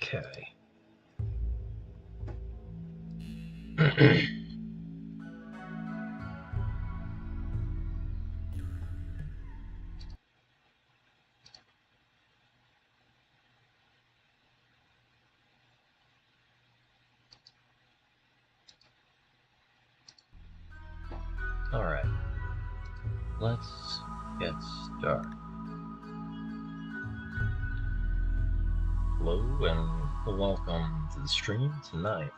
Okay. Alright. Let's get started. Hello and welcome to the stream tonight.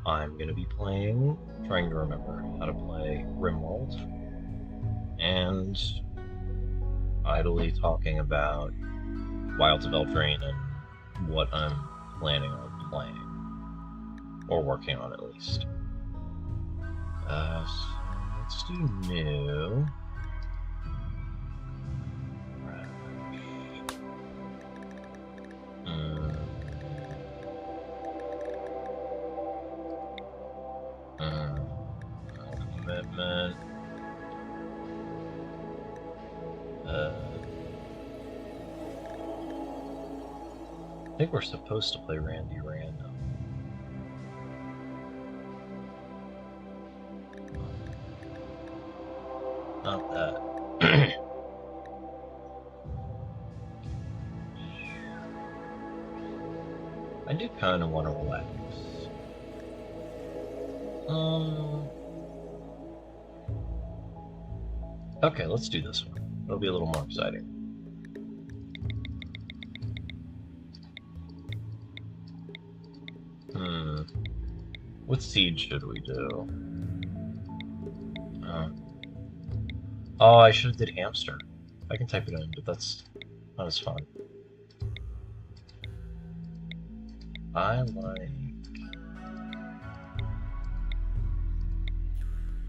I'm going to be trying to remember how to play Rimworld, and idly talking about Wilds of Eldraine and what I'm planning on playing, or working on at least. So let's do new. Commitment. I think we're supposed to play Randy Random. Not that. I do kind of want to relax. Okay, let's do this one. It'll be a little more exciting. What siege should we do? Oh, I should have did hamster. I can type it in, but that's not as fun. I like...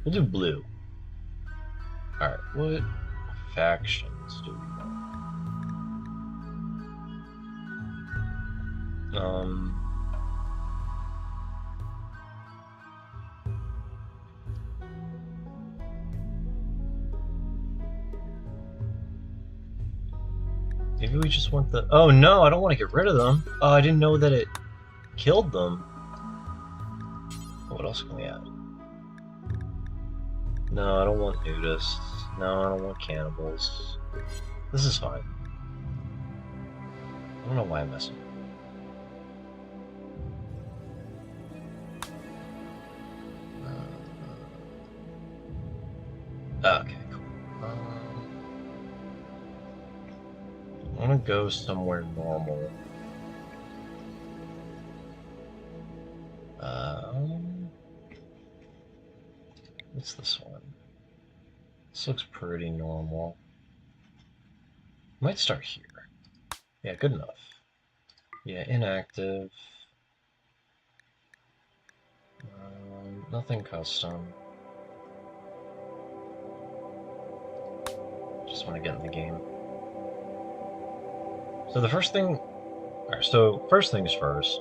We'll do blue. Alright, what factions do we want? Maybe we just want the... Oh no, I don't want to get rid of them. Oh, I didn't know that it killed them. What else can we add? No, I don't want nudists. No, I don't want cannibals. This is fine. I don't know why I'm messing. Okay, cool. I want to go somewhere normal. What's this one? This looks pretty normal. Might start here. Yeah, good enough. Yeah, inactive. Nothing custom. Just want to get in the game. So the first thing... Alright, so first things first.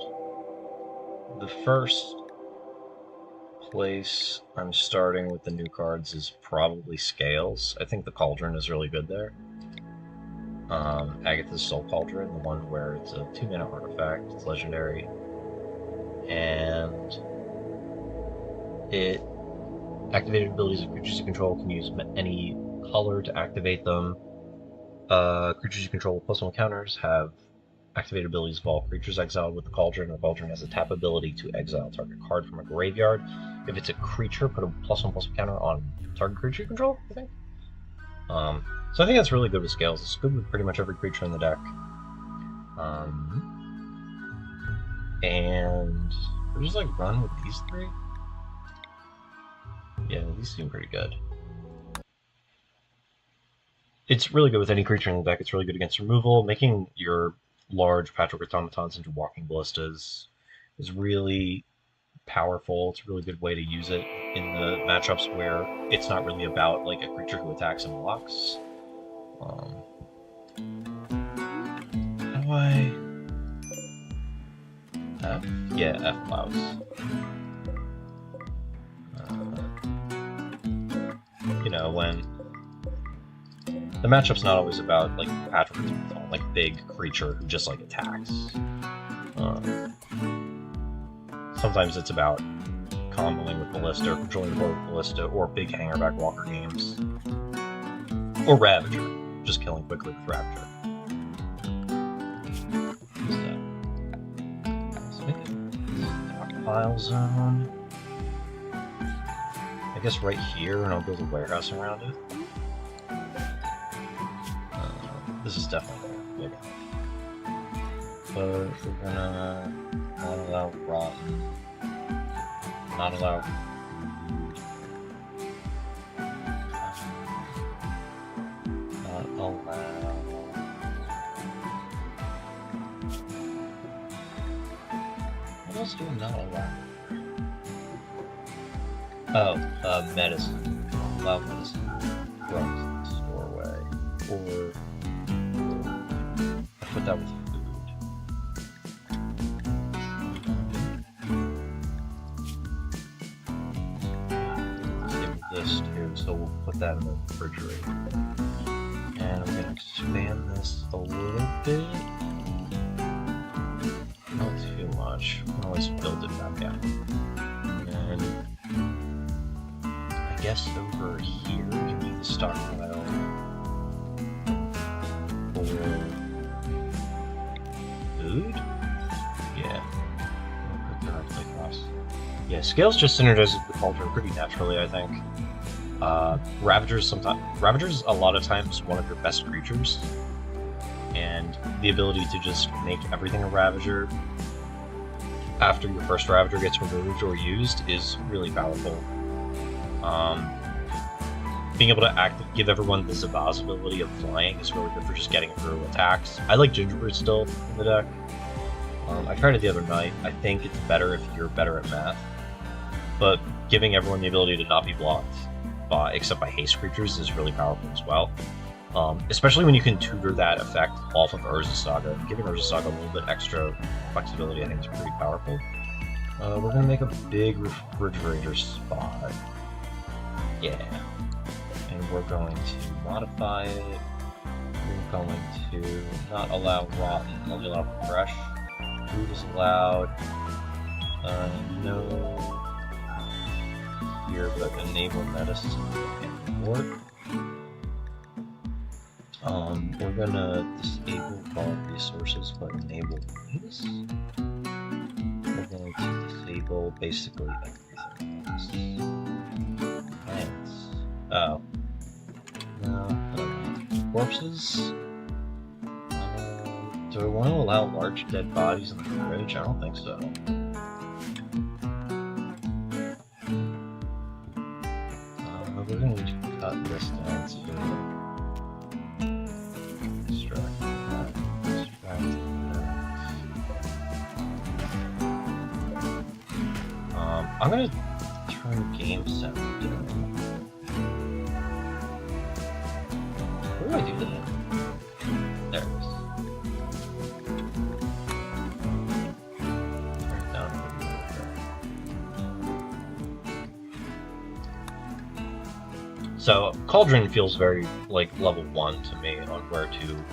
The first place I'm starting with the new cards is probably Scales. I think the Cauldron is really good there. Agatha's Soul Cauldron, the one where it's a 2-mana artifact, it's legendary. And it... Activated abilities of creatures you control can use any color to activate them. Creatures you control with +1 counters have activated abilities of all creatures exiled with the Cauldron. The Cauldron has a tap ability to exile target card from a graveyard. If it's a creature, put a +1/+1 counter on target creature you control, I think. So I think that's really good with Scales. It's good with pretty much every creature in the deck. And we'll just like run with these three. Yeah, these seem pretty good. It's really good with any creature in the deck. It's really good against removal. Making your large Patchwork Automatons into walking ballistas is really powerful. It's a really good way to use it in the matchups where it's not really about like a creature who attacks and blocks. How do I... F? Yeah, F allows. You know, when... The matchup's not always about, like, Patrick, like, big creature who just, like, attacks. Sometimes it's about comboing with Ballista, or controlling the board with Ballista, or big hangerback walker games. Or Ravager, just killing quickly with Ravager. Stockpile zone. I guess right here, and I'll build a warehouse around it. This is definitely big enough. But we're gonna not allow rotten, not allow not allow. What else do we not allow? Oh, medicine. Allow medicine from the doorway. Or I put that with food. Let's give this too, so we'll put that in the refrigerator. And I'm gonna expand this a little bit. Not too much. We can always build it back out. And I guess over here, give me the stockpile for food? Yeah. Put directly across. Yeah, Scales just synergizes with the Cauldron pretty naturally, I think. Ravagers a lot of times one of your best creatures. And the ability to just make everything a Ravager after your first Ravager gets removed or used is really powerful. Being able to give everyone the Zabaz ability of flying is really good for just getting through attacks. I like Gingerbread still in the deck. I tried it the other night. I think it's better if you're better at math. But giving everyone the ability to not be blocked, except by haste creatures, is really powerful as well. Especially when you can tutor that effect off of Urza Saga. Giving Urza Saga a little bit extra flexibility, I think, is pretty powerful. We're going to make a big refrigerator spot. Yeah. And we're going to modify it. We're going to not allow rotten, only allow fresh. Food is allowed. No here, but enable medicine and work. We're gonna disable all resources, but enable these. We're going to disable basically everything else. Thanks. Oh. No. Corpses? Do I want to allow large dead bodies in the fridge? I don't think so. We're going to cut this down to extract that. I'm going to turn game sound down. Where do I do that? There it is. Turn it down a little bit. So, Cauldron feels very, like, level 1 to me on where to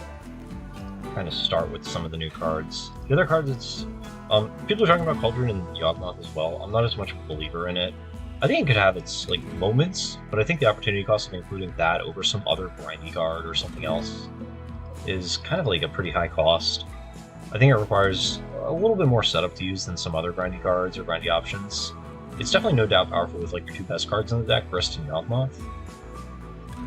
kind of start with some of the new cards. The other cards, it's... people are talking about Cauldron and Yawgmoth as well. I'm not as much of a believer in it. I think it could have its, like, moments, but I think the opportunity cost of including that over some other grindy card or something else is kind of, like, a pretty high cost. I think it requires a little bit more setup to use than some other grindy cards or grindy options. It's definitely no doubt powerful with, like, your two best cards in the deck, Grist and Yawgmoth.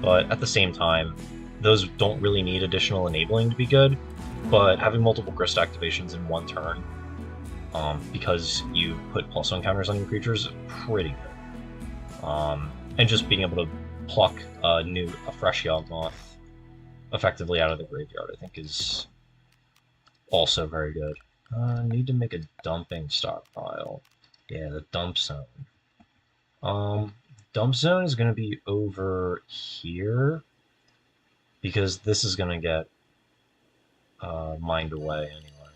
But at the same time, those don't really need additional enabling to be good, but having multiple Grist activations in one turn, because you put +1 counters on your creatures, is pretty good. And just being able to pluck a fresh Yawgmoth effectively out of the graveyard, I think is also very good. Need to make a dumping stockpile. Yeah, the dump zone. Dump zone is going to be over here, because this is going to get mined away anyway.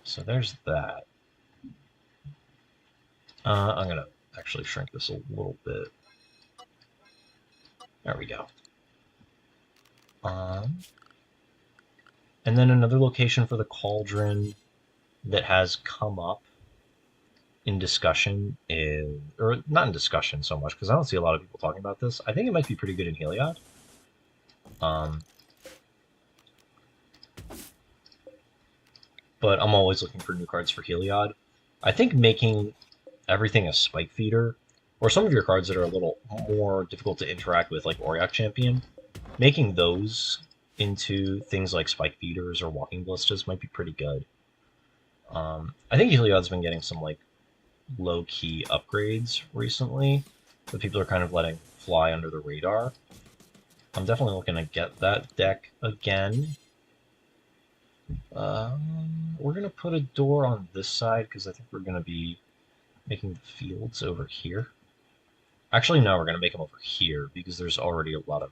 So there's that. I'm going to actually shrink this a little bit. There we go. And then another location for the cauldron that has come up in discussion is, or not in discussion so much, because I don't see a lot of people talking about this. I think it might be pretty good in Heliod. Um, but I'm always looking for new cards for Heliod. I think making everything a spike feeder, or some of your cards that are a little more difficult to interact with, like Auriok Champion, making those into things like spike feeders or walking ballistas might be pretty good. I think Heliod's been getting some like low-key upgrades recently that people are kind of letting fly under the radar. I'm definitely looking to get that deck again. We're going to put a door on this side because I think we're going to be making the fields over here. Actually, no, we're going to make them over here because there's already a lot of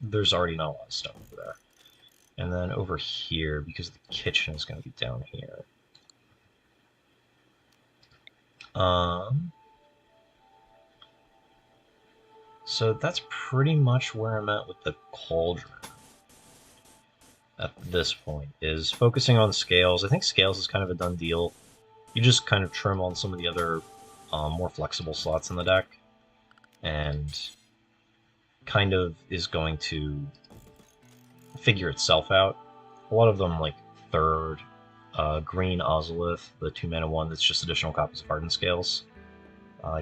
there's already not a lot of stuff over there. And then over here, because the kitchen is going to be down here. So that's pretty much where I'm at with the cauldron at this point, is focusing on scales. I think scales is kind of a done deal. You just kind of trim on some of the other more flexible slots in the deck, and kind of is going to figure itself out. A lot of them, like third, green Ozolith, the 2-mana one that's just additional copies of Hardened Scales.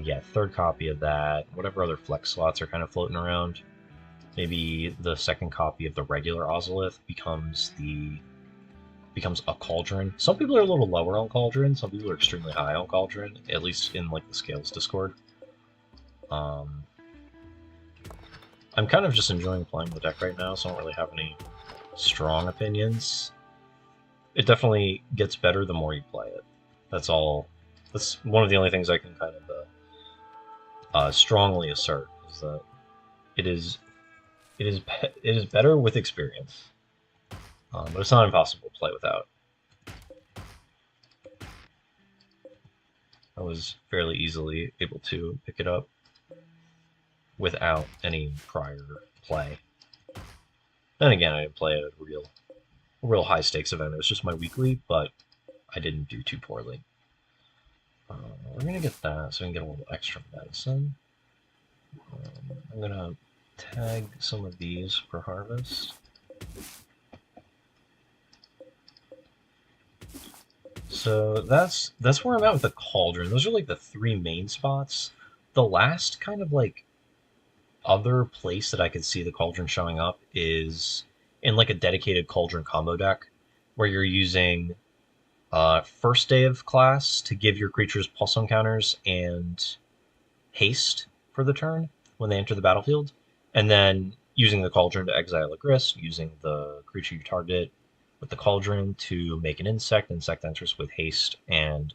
Yeah, third copy of that. Whatever other flex slots are kind of floating around. Maybe the second copy of the regular Ozolith becomes a Cauldron. Some people are a little lower on Cauldron. Some people are extremely high on Cauldron, at least in like the Scales Discord. I'm kind of just enjoying playing the deck right now, so I don't really have any strong opinions. It definitely gets better the more you play it. That's all. That's one of the only things I can kind of strongly assert, is that it is better with experience, but it's not impossible to play without. I was fairly easily able to pick it up without any prior play. Then again, I didn't play at a real high stakes event. It was just my weekly, but I didn't do too poorly. We're gonna get that so we can get a little extra medicine. I'm gonna tag some of these for harvest. So that's where I'm at with the cauldron. Those are like the three main spots. The last kind of like other place that I could see the cauldron showing up is in like a dedicated cauldron combo deck, where you're using first day of class to give your creatures +1 counters and haste for the turn when they enter the battlefield, and then using the cauldron to exile a Grist, using the creature you target with the cauldron to make an insect. Insect enters with haste and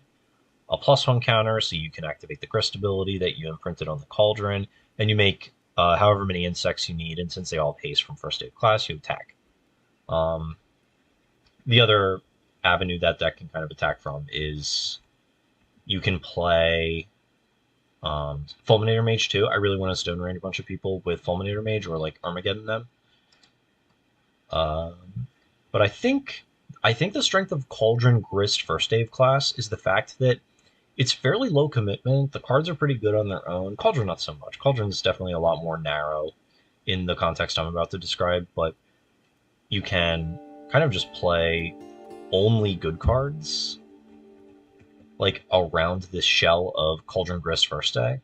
a +1 counter, so you can activate the Grist ability that you imprinted on the cauldron, and you make however many insects you need, and since they all have haste from first day of class, you attack. The other avenue that deck can kind of attack from is you can play Fulminator Mage too. I really want to Stone Rain a bunch of people with Fulminator Mage or like Armageddon them. But I think the strength of Cauldron Grist first day of class is the fact that it's fairly low commitment. The cards are pretty good on their own. Cauldron not so much. Cauldron is definitely a lot more narrow in the context I'm about to describe, but you can kind of just play only good cards like around this shell of Cauldron Grist first day,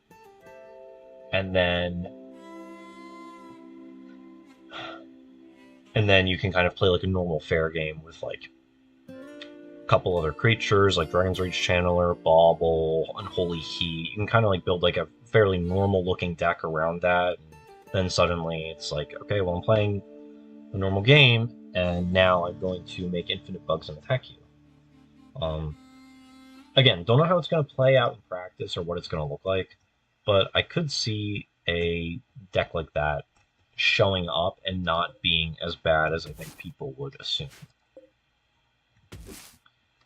and then you can kind of play like a normal fair game with like a couple other creatures like Dragon's Rage Channeler, Bauble, Unholy Heat. You can kind of like build like a fairly normal looking deck around that, and then suddenly it's like, okay, well, I'm playing a normal game, and now I'm going to make infinite bugs and attack you. Again, don't know how it's going to play out in practice or what it's going to look like, but I could see a deck like that showing up and not being as bad as I think people would assume.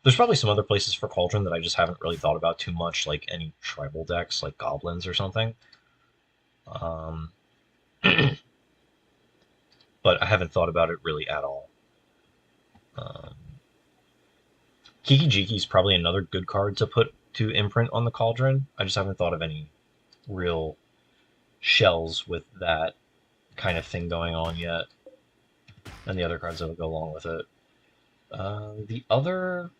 There's probably some other places for Cauldron that I just haven't really thought about too much, like any tribal decks, like Goblins or something. But I haven't thought about it really at all. Um, Kiki Jiki is probably another good card to put to imprint on the Cauldron. I just haven't thought of any real shells with that kind of thing going on yet, and the other cards that will go along with it. The other,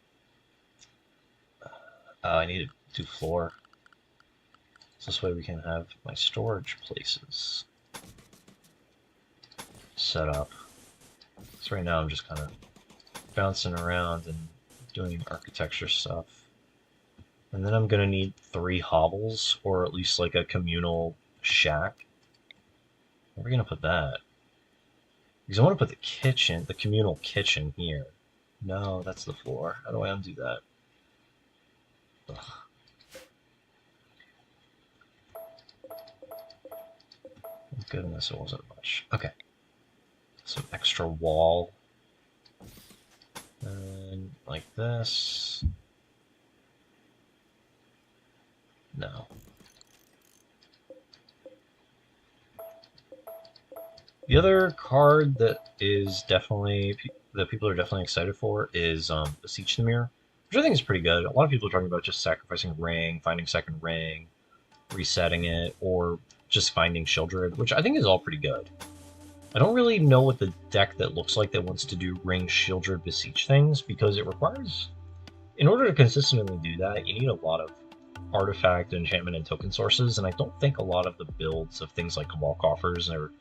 I need to do floor. So this way we can have my storage places set up. So right now I'm just kind of bouncing around and doing architecture stuff. And then I'm gonna need 3 hovels, or at least like a communal shack. Where are we gonna put that? Because I want to put the kitchen, the communal kitchen here. No, that's the floor. How do I undo that? Ugh. Thank goodness it wasn't much. Okay. Some extra wall. And like this. No. The other card that is definitely that people are definitely excited for is Beseech the Mirror, which I think is pretty good. A lot of people are talking about just sacrificing ring, finding second ring, resetting it, or just finding Shieldred, which I think is all pretty good. I don't really know what the deck that looks like that wants to do ring, Shieldred, Beseech things, because it requires, in order to consistently do that, you need a lot of artifact, enchantment, and token sources, and I don't think a lot of the builds of things like Cabal Coffers or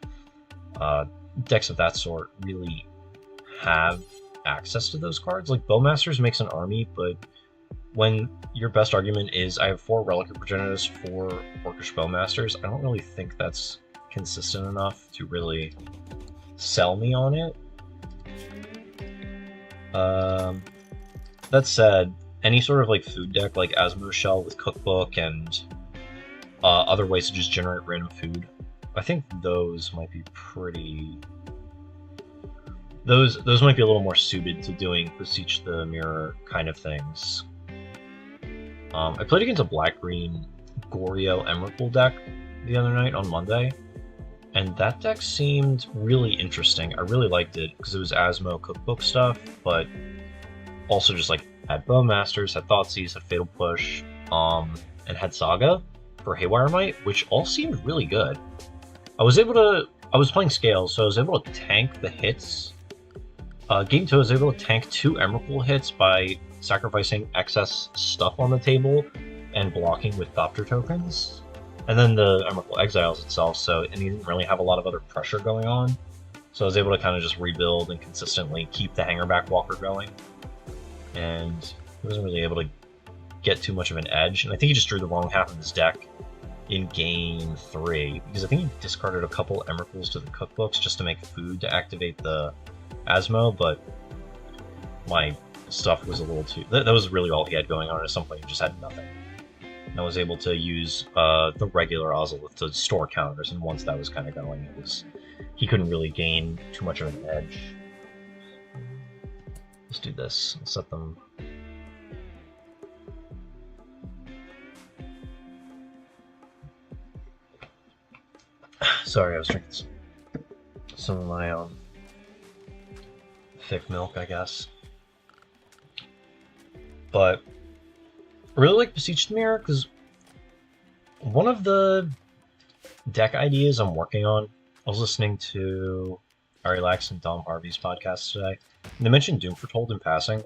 decks of that sort really have access to those cards. Like Bowmasters makes an army, but when your best argument is I have 4 Relic Progenitors, 4 Orcish Bowmasters, I don't really think that's consistent enough to really sell me on it. That said, any sort of like food deck like Asmo Shell with Cookbook and other ways to just generate random food, I think those might be pretty. Those might be a little more suited to doing Beseech the Mirror kind of things. I played against a black-green Goryo Emrakul deck the other night on Monday, and that deck seemed really interesting. I really liked it because it was Asmo Cookbook stuff, but also just like had Bowmasters, had Thoughtseize, had Fatal Push, and had Saga for Haywire Might, which all seemed really good. I was playing Scales, so I was able to tank the hits. Game 2, I was able to tank 2 Emrakul hits by sacrificing excess stuff on the table and blocking with Thopter tokens. And then the Emrakul exiles itself, and he didn't really have a lot of other pressure going on. So I was able to kind of just rebuild and consistently keep the Hangerback Walker going. And he wasn't really able to get too much of an edge. And I think he just drew the wrong half of his deck in game 3, because I think he discarded a couple Emrakuls to the cookbooks just to make food to activate the Asmo, but my stuff was a little too... That was really all he had going on. At some point he just had nothing. And I was able to use the regular Ozolith to store counters, and once that was kind of going, he couldn't really gain too much of an edge. Let's do this. I'll set them... Sorry, I was drinking some of my thick milk, I guess. But I really like Beseech the Mirror because one of the deck ideas I'm working on, I was listening to Ari Lax and Dom Harvey's podcast today, and they mentioned Doom Foretold in passing.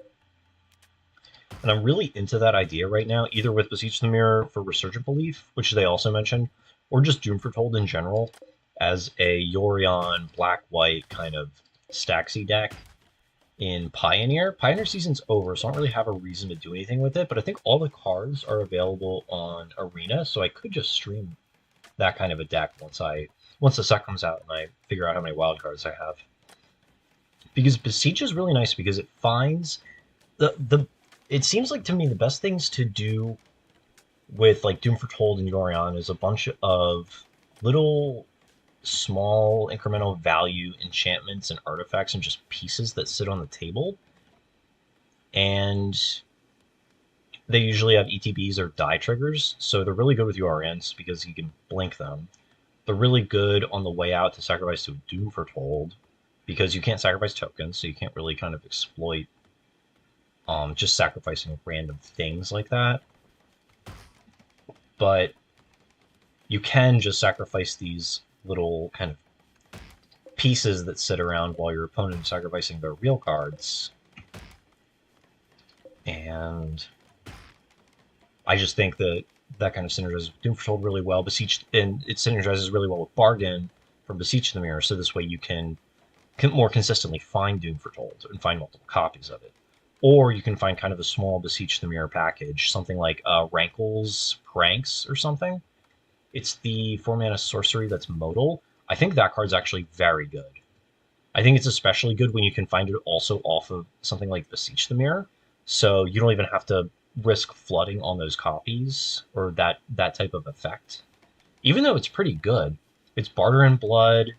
And I'm really into that idea right now, either with Beseech the Mirror for Resurgent Belief, which they also mentioned, or just Doom Foretold in general as a Yorion black-white kind of Staxy deck in Pioneer. Pioneer season's over, so I don't really have a reason to do anything with it, but I think all the cards are available on Arena, so I could just stream that kind of a deck once the set comes out and I figure out how many wild cards I have. Because Beseech is really nice because it finds it seems like to me the best things to do with like Doom Foretold and Yorion is a bunch of little small incremental value enchantments and artifacts and just pieces that sit on the table. And they usually have ETBs or die triggers, so they're really good with URNs because you can blink them. They're really good on the way out to sacrifice to Doom Foretold. because you can't sacrifice tokens, so you can't really kind of exploit just sacrificing random things like that. But you can just sacrifice these little kind of pieces that sit around while your opponent is sacrificing their real cards. And I just think that that kind of synergizes with Doom Foretold really well. Beseech, and it synergizes really well with Bargain from Beseech the Mirror, so this way you can more consistently find Doom Foretold and find multiple copies of it. Or you can find kind of a small Beseech the Mirror package, something like Rankle's Pranks or something. It's the 4-mana sorcery that's modal. I think that card's actually very good. I think it's especially good when you can find it also off of something like Beseech the Mirror, so you don't even have to risk flooding on those copies or that type of effect. Even though it's pretty good, it's Barter in Blood.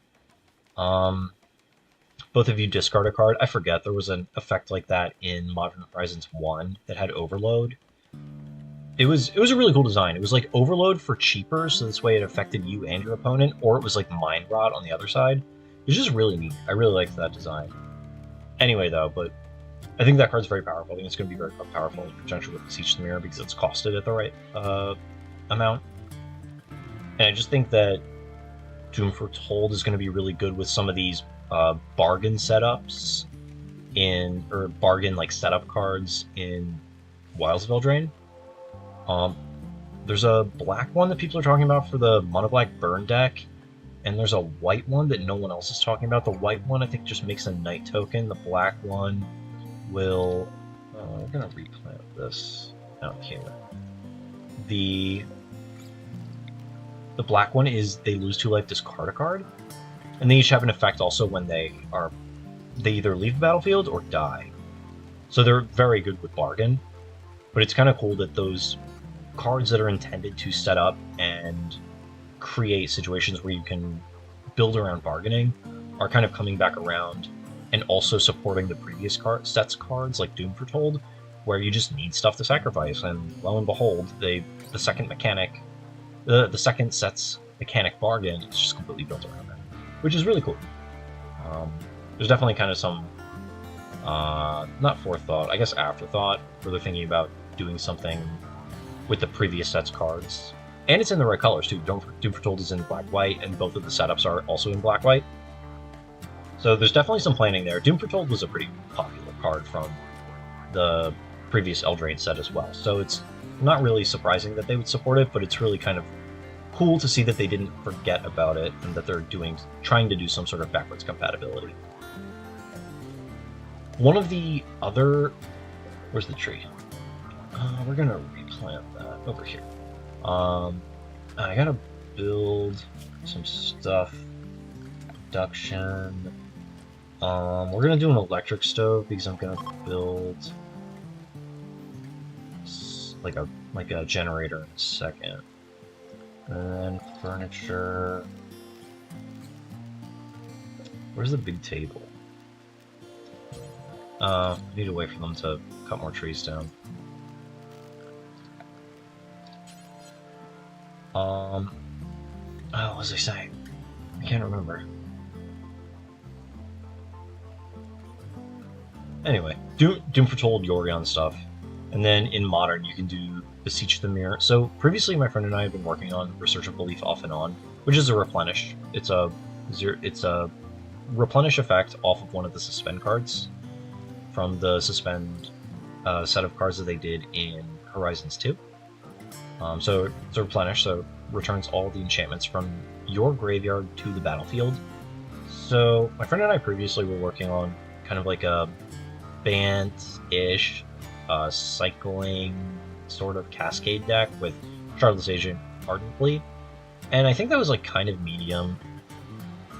Both of you discard a card. I forget, there was an effect like that in Modern Horizons 1 that had Overload. It was a really cool design. It was like Overload for cheaper, so this way it affected you and your opponent, or it was like Mind Rot on the other side. It was just really neat. I really liked that design. Anyway, though, but I think that card's very powerful. I think it's going to be very powerful in conjunction with Beseech the Mirror because it's costed at the right amount. And I just think that Doom Foretold is going to be really good with some of these bargain setups or bargain like setup cards in Wilds of Eldraine. There's a black one that people are talking about for the Mono Black Burn deck, and there's a white one that no one else is talking about. The white one I think just makes a night token. The black one will... we're gonna replant this out here. The black one is they lose 2 life, discard a card, and they each have an effect also when they either leave the battlefield or die. So they're very good with Bargain, but it's kind of cool that those cards that are intended to set up and create situations where you can build around bargaining are kind of coming back around and also supporting the previous sets cards like Doom Foretold, where you just need stuff to sacrifice, and lo and behold, the second set's mechanic Bargain is just completely built around that, which is really cool. There's definitely kind of some not forethought, I guess afterthought, where they're thinking about doing something with the previous set's cards. And it's in the right colors too. Doom Foretold is in black-white, and both of the setups are also in black-white. So there's definitely some planning there. Doom Foretold was a pretty popular card from the previous Eldraine set as well, so it's not really surprising that they would support it, but it's really kind of cool to see that they didn't forget about it and that they're trying to do some sort of backwards compatibility. One of the other... Where's the tree? We're gonna replant that over here. I gotta build some stuff. Production. We're gonna do an electric stove because I'm gonna build like a generator in a second. And then furniture. Where's the big table? I need to wait for them to cut more trees down. What was I saying? I can't remember. Anyway, Doom Foretold, Yorion stuff. And then in Modern, you can do Beseech the Mirror. So previously, my friend and I have been working on Research of Belief off and on, which is a replenish. It's a replenish effect off of one of the suspend cards from the suspend set of cards that they did in Horizons 2. So it's a replenish, so returns all the enchantments from your graveyard to the battlefield. So my friend and I previously were working on kind of like a Bant-ish cycling sort of cascade deck with Charlotte's Agent Ardently, and I think that was like kind of medium.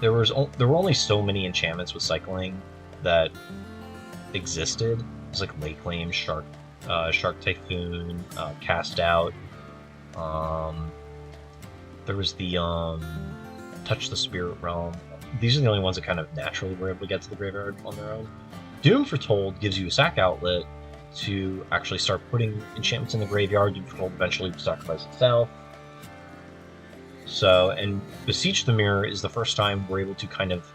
There were only so many enchantments with cycling that existed. It was like Lake Claim, Shark Typhoon, Cast Out. There was the Touch the Spirit Realm. These are the only ones that kind of naturally were able to get to the graveyard on their own. Doom Foretold gives you a sack outlet to actually start putting enchantments in the graveyard. Doom Foretold eventually sacrifice itself. So, and Beseech the Mirror is the first time we're able to kind of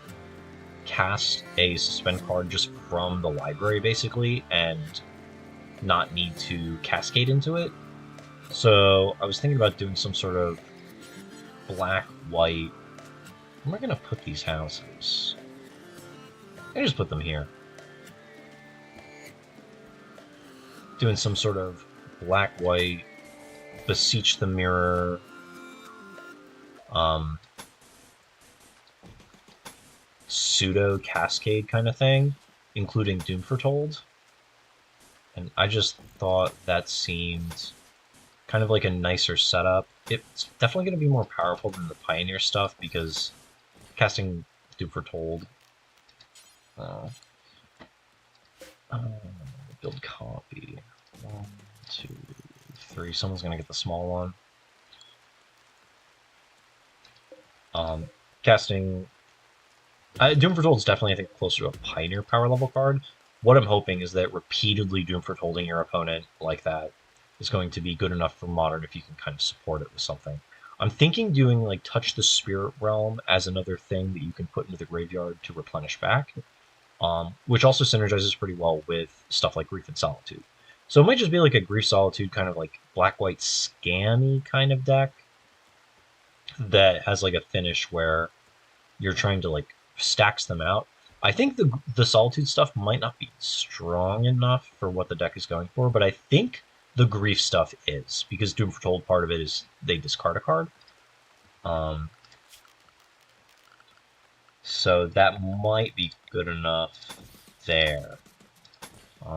cast a suspend card just from the library, basically, and not need to cascade into it. So I was thinking about doing some sort of black-white. Where am I going to put these houses? I just put them here. Doing some sort of black-white, beseech the mirror, pseudo cascade kind of thing, including Doom Foretold. And I just thought that seemed kind of like a nicer setup. It's definitely going to be more powerful than the Pioneer stuff because casting Doom Foretold. Build copy. 1, 2, 3. Someone's going to get the small one. Casting Doom Foretold is definitely, I think, closer to a Pioneer power level card. What I'm hoping is that repeatedly Doom Foretolding your opponent like that is going to be good enough for Modern if you can kind of support it with something. I'm thinking doing like Touch the Spirit Realm as another thing that you can put into the graveyard to replenish back, which also synergizes pretty well with stuff like Grief and Solitude. So it might just be like a Grief Solitude kind of like black-white scammy kind of deck that has like a finish where you're trying to like stacks them out. I think the Solitude stuff might not be strong enough for what the deck is going for, but I think the Grief stuff is, because Doom Foretold part of it is they discard a card. So that might be good enough there.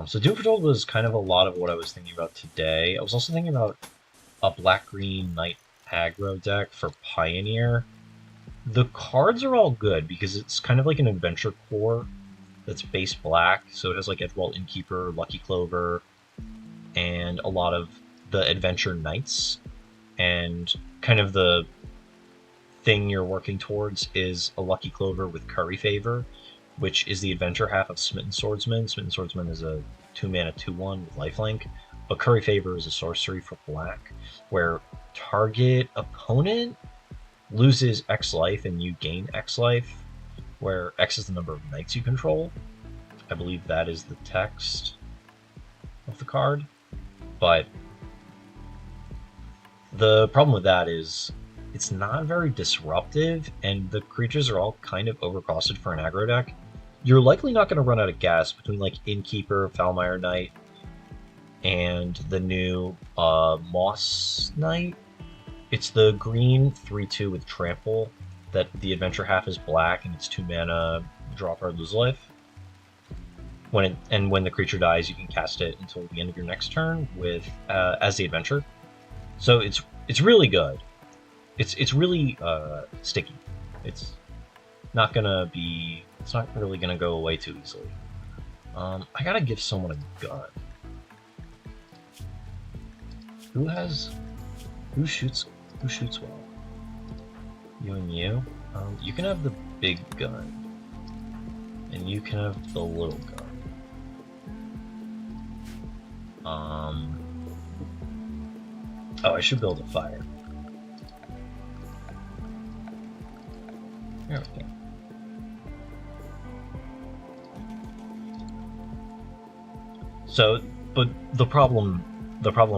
So Doom Foretold was kind of a lot of what I was thinking about today. I was also thinking about a black-green Knight aggro deck for Pioneer. The cards are all good because it's kind of like an adventure core that's base black, so it has like Edgewall Innkeeper, Lucky Clover, and a lot of the adventure knights. And kind of the thing you're working towards is a Lucky Clover with Curry Favor, which is the adventure half of Smitten Swordsman. Smitten Swordsman is a 2-mana 2/1 with lifelink, but Curry Favor is a sorcery for black, where target opponent loses X life and you gain X life, where X is the number of knights you control. I believe that is the text of the card. But the problem with that is it's not very disruptive, and the creatures are all kind of overcosted for an aggro deck. You're likely not going to run out of gas between like Innkeeper, Foulmire Knight, and the new Moss Knight. It's the green 3/2 with Trample that the adventure half is black and it's 2 mana, draw card, lose life. When the creature dies, you can cast it until the end of your next turn with as the adventure. So it's really good. It's really sticky. It's not really gonna go away too easily. I gotta give someone a gun. Who shoots well? You and you? You can have the big gun. And you can have the little gun. Oh, I should build a fire. There we go. So, but the problem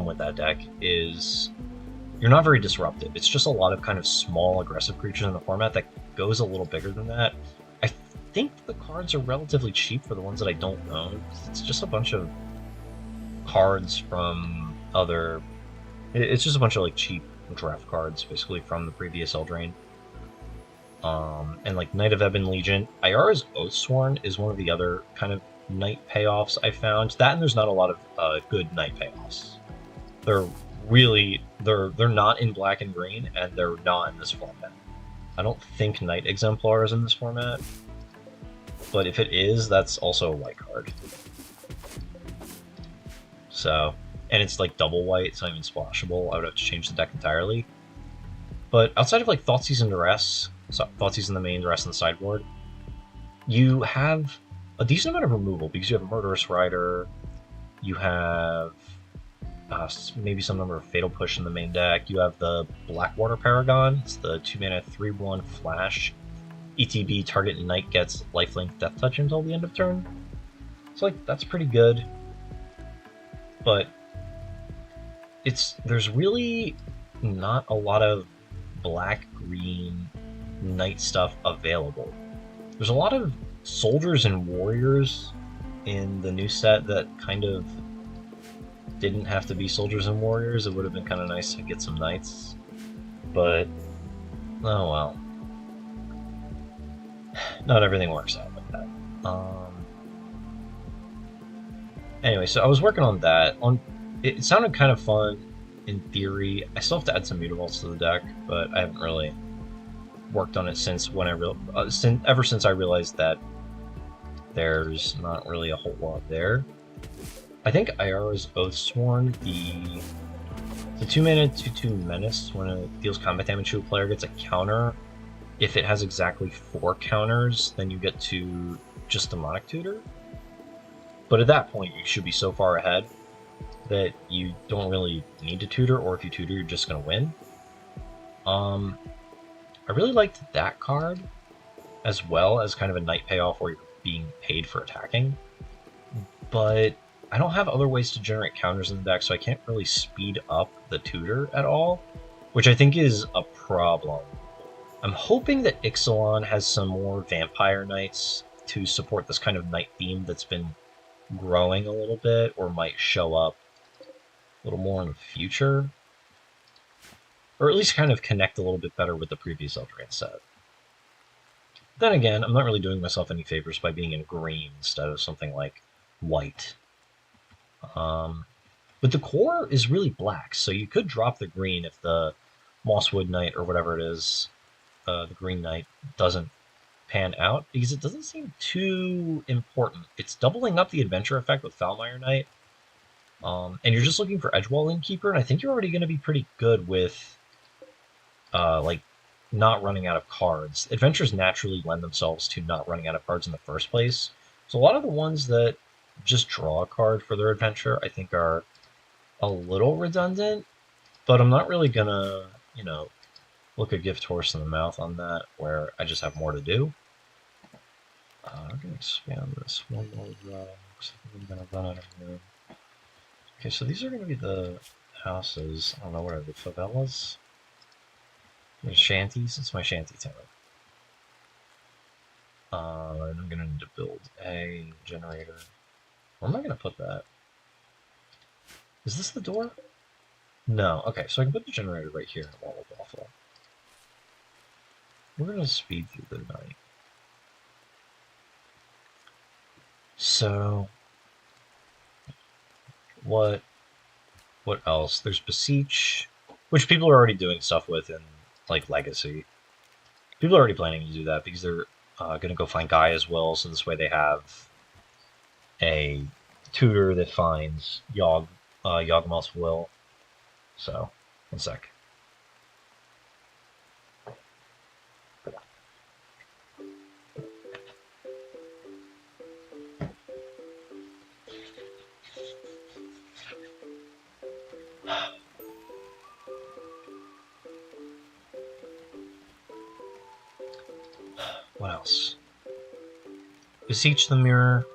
with that deck is you're not very disruptive. It's just a lot of kind of small aggressive creatures in the format that goes a little bigger than that. I think the cards are relatively cheap for the ones that I don't own. It's just a bunch of cards from other... It's just a bunch of like cheap draft cards, basically, from the previous Eldraine. And like Knight of Ebon Legion. Ayara's Oathsworn is one of the other kind of Knight payoffs I found. That and there's not a lot of good Knight payoffs. They're not in black and green, and they're not in this format. I don't think Knight Exemplar is in this format, but if it is, that's also a white card. So, and it's like double white, it's not even splashable. I would have to change the deck entirely. But outside of like Thoughtseize and Duress, so Thoughtseize in the main, Duress in the sideboard, you have a decent amount of removal because you have a Murderous Rider, you have maybe some number of Fatal Push in the main deck, you have the Blackwater Paragon, it's the 2-mana 3/1 flash ETB target knight gets lifelink death touch until the end of turn. So like that's pretty good. But there's really not a lot of black-green knight stuff available. There's a lot of soldiers and warriors in the new set that kind of didn't have to be soldiers and warriors. It would have been kind of nice to get some knights, but oh well. Not everything works out like that. Anyway, so I was working on that. It sounded kind of fun in theory. I still have to add some mutavaults to the deck, but I haven't really worked on it since ever since I realized that there's not really a whole lot there. I think Ayara's Oathsworn, the 2-mana 2/2 menace, when it deals combat damage to a player, gets a counter. If it has exactly 4 counters, then you get to just Demonic Tutor. But at that point, you should be so far ahead that you don't really need to tutor, or if you tutor, you're just going to win. I really liked that card, as well as kind of a knight payoff where you're being paid for attacking. But I don't have other ways to generate counters in the deck, so I can't really speed up the tutor at all, which I think is a problem. I'm hoping that Ixalan has some more vampire knights to support this kind of knight theme that's been growing a little bit, or might show up a little more in the future. Or at least kind of connect a little bit better with the previous Eldraine set. Then again, I'm not really doing myself any favors by being in green instead of something like white. But the core is really black, so you could drop the green if the Mosswood Knight or whatever it is, the Green Knight, doesn't pan out, because it doesn't seem too important. It's doubling up the adventure effect with Foulmire Knight, and you're just looking for Edgewall Innkeeper, and I think you're already going to be pretty good with like not running out of cards. Adventures naturally lend themselves to not running out of cards in the first place, so a lot of the ones that just draw a card for their adventure I think are a little redundant, but I'm not really gonna, look a gift horse in the mouth on that, where I just have more to do. I'm gonna expand this one more row, because I think I'm gonna run out of room. Okay, so these are gonna be the houses. I don't know, what are the favelas? The shanties? It's my shanty town. And I'm gonna need to build a generator. Where am I gonna put that? Is this the door? No. Okay, so I can put the generator right here in Wall of Awful. We're gonna speed through the night. So what else? There's Beseech, which people are already doing stuff with in like Legacy. People are already planning to do that because they're gonna go find Guy as well, so this way they have a tutor that finds Yawgmoth's Will. So, one sec. What else? Beseech the Mirror,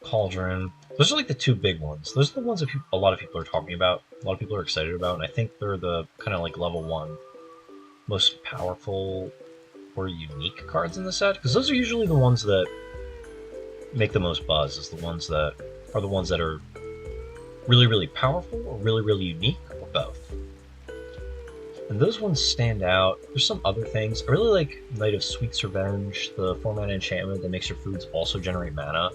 Cauldron. Those are like the two big ones. Those are the ones that a lot of people are talking about, a lot of people are excited about, and I think they're the kind of like level 1 most powerful or unique cards in the set, because those are usually the ones that make the most buzz, is the ones that are really, really powerful, or really, really unique, or both. And those ones stand out. There's some other things. I really like Knight of Sweet's Revenge, the 4-mana enchantment that makes your foods also generate mana.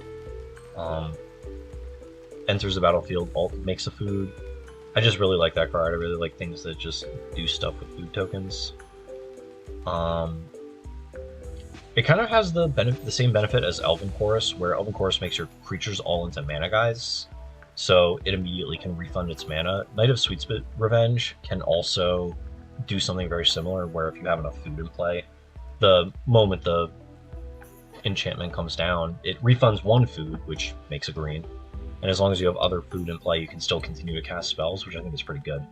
Enters the battlefield, alt makes a food. I just really like that card. I really like things that just do stuff with food tokens. It kind of has the same benefit as Elven Chorus, where Elven Chorus makes your creatures all into mana guys, so it immediately can refund its mana. Knight of Sweet's Revenge can also do something very similar, where if you have enough food in play, the moment the enchantment comes down, it refunds 1 food, which makes a green. And as long as you have other food in play, you can still continue to cast spells, which I think is pretty good.